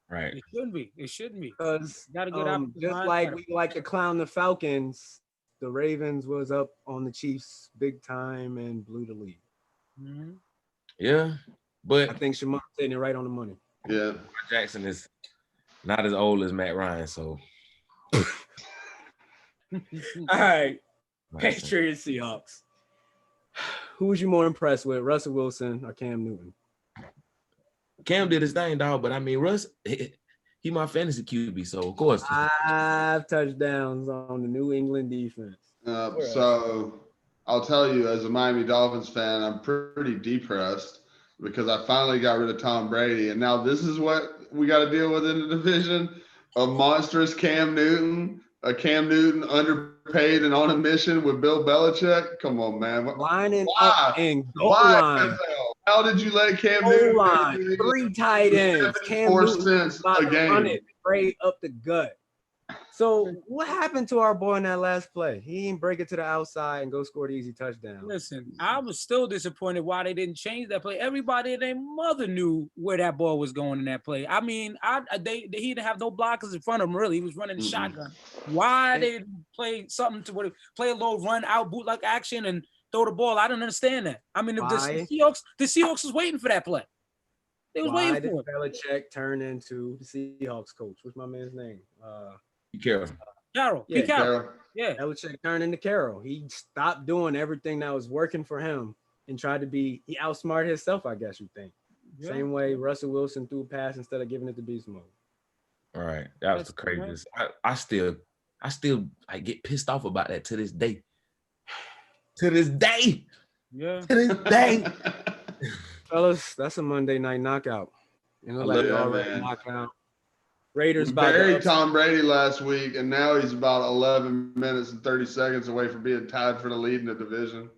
Right. It shouldn't be. It shouldn't be. Because got to get out. Just like we like to clown the Falcons, the Ravens was up on the Chiefs big time and blew the lead. Mm-hmm. Yeah, but I think Shamar's hitting it right on the money. Yeah, Jackson is not as old as Matt Ryan, so. All right, Patriots Seahawks. Who was you more impressed with, Russell Wilson or Cam Newton? Cam did his thing, dog, but I mean, Russ, he my fantasy QB, so of course. 5 touchdowns on the New England defense. So I'll tell you, as a Miami Dolphins fan, I'm pretty depressed because I finally got rid of Tom Brady, and now this is what we got to deal with in the division: a monstrous Cam Newton, underpaid and on a mission with Bill Belichick. Come on, man. Lining up and goal line. How did you let Cam Newton line? 3 tight ends. Cam Newton about to run it straight up the gut. So what happened to our boy in that last play? He didn't break it to the outside and go score the easy touchdown. Listen, I was still disappointed why they didn't change that play. Everybody and their mother knew where that ball was going in that play. I mean, he didn't have no blockers in front of him, really. He was running the shotgun. Why they didn't play something to play a low run out bootleg action and throw the ball? I don't understand that. I mean, the Seahawks was waiting for that play. They was waiting for it. Belichick turn into the Seahawks coach? What's my man's name? Be careful. Carroll. Yeah. Pete Carroll. Carroll. Yeah. Belichick turned into Carroll. He stopped doing everything that was working for him and tried to be. He outsmarted himself, I guess you think. Yeah. Same way Russell Wilson threw a pass instead of giving it to Beast Mode. All right, that was the craziest. I still like get pissed off about that to this day. To this day. Yeah. To this day. Fellas, that's a Monday night knockout. You know, like already man. knockout. Raiders We by buried Tom Brady last week, and now he's about 11 minutes and 30 seconds away from being tied for the lead in the division.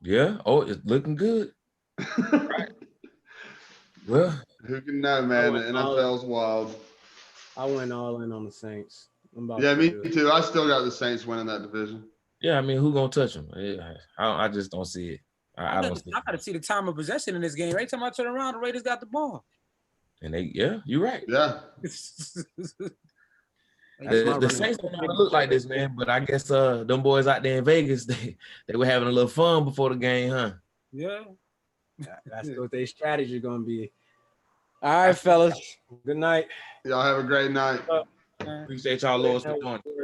Yeah. Oh, it's looking good. Right. Well, Who can know, man? The NFL's wild. I went all in on the Saints. Yeah, me too. I still got the Saints winning that division. yeah, I mean, who gonna touch him? I just don't see it. I don't see it. I gotta see the time of possession in this game. Every time I turn around, the Raiders got the ball. And you're right. Yeah. The Saints don't know how to look like this, man. But I guess them boys out there in Vegas, they were having a little fun before the game, huh? Yeah. That's what their strategy is gonna be. All right, fellas. Good night. Y'all have a great night. Appreciate y'all, Lord, for doing it.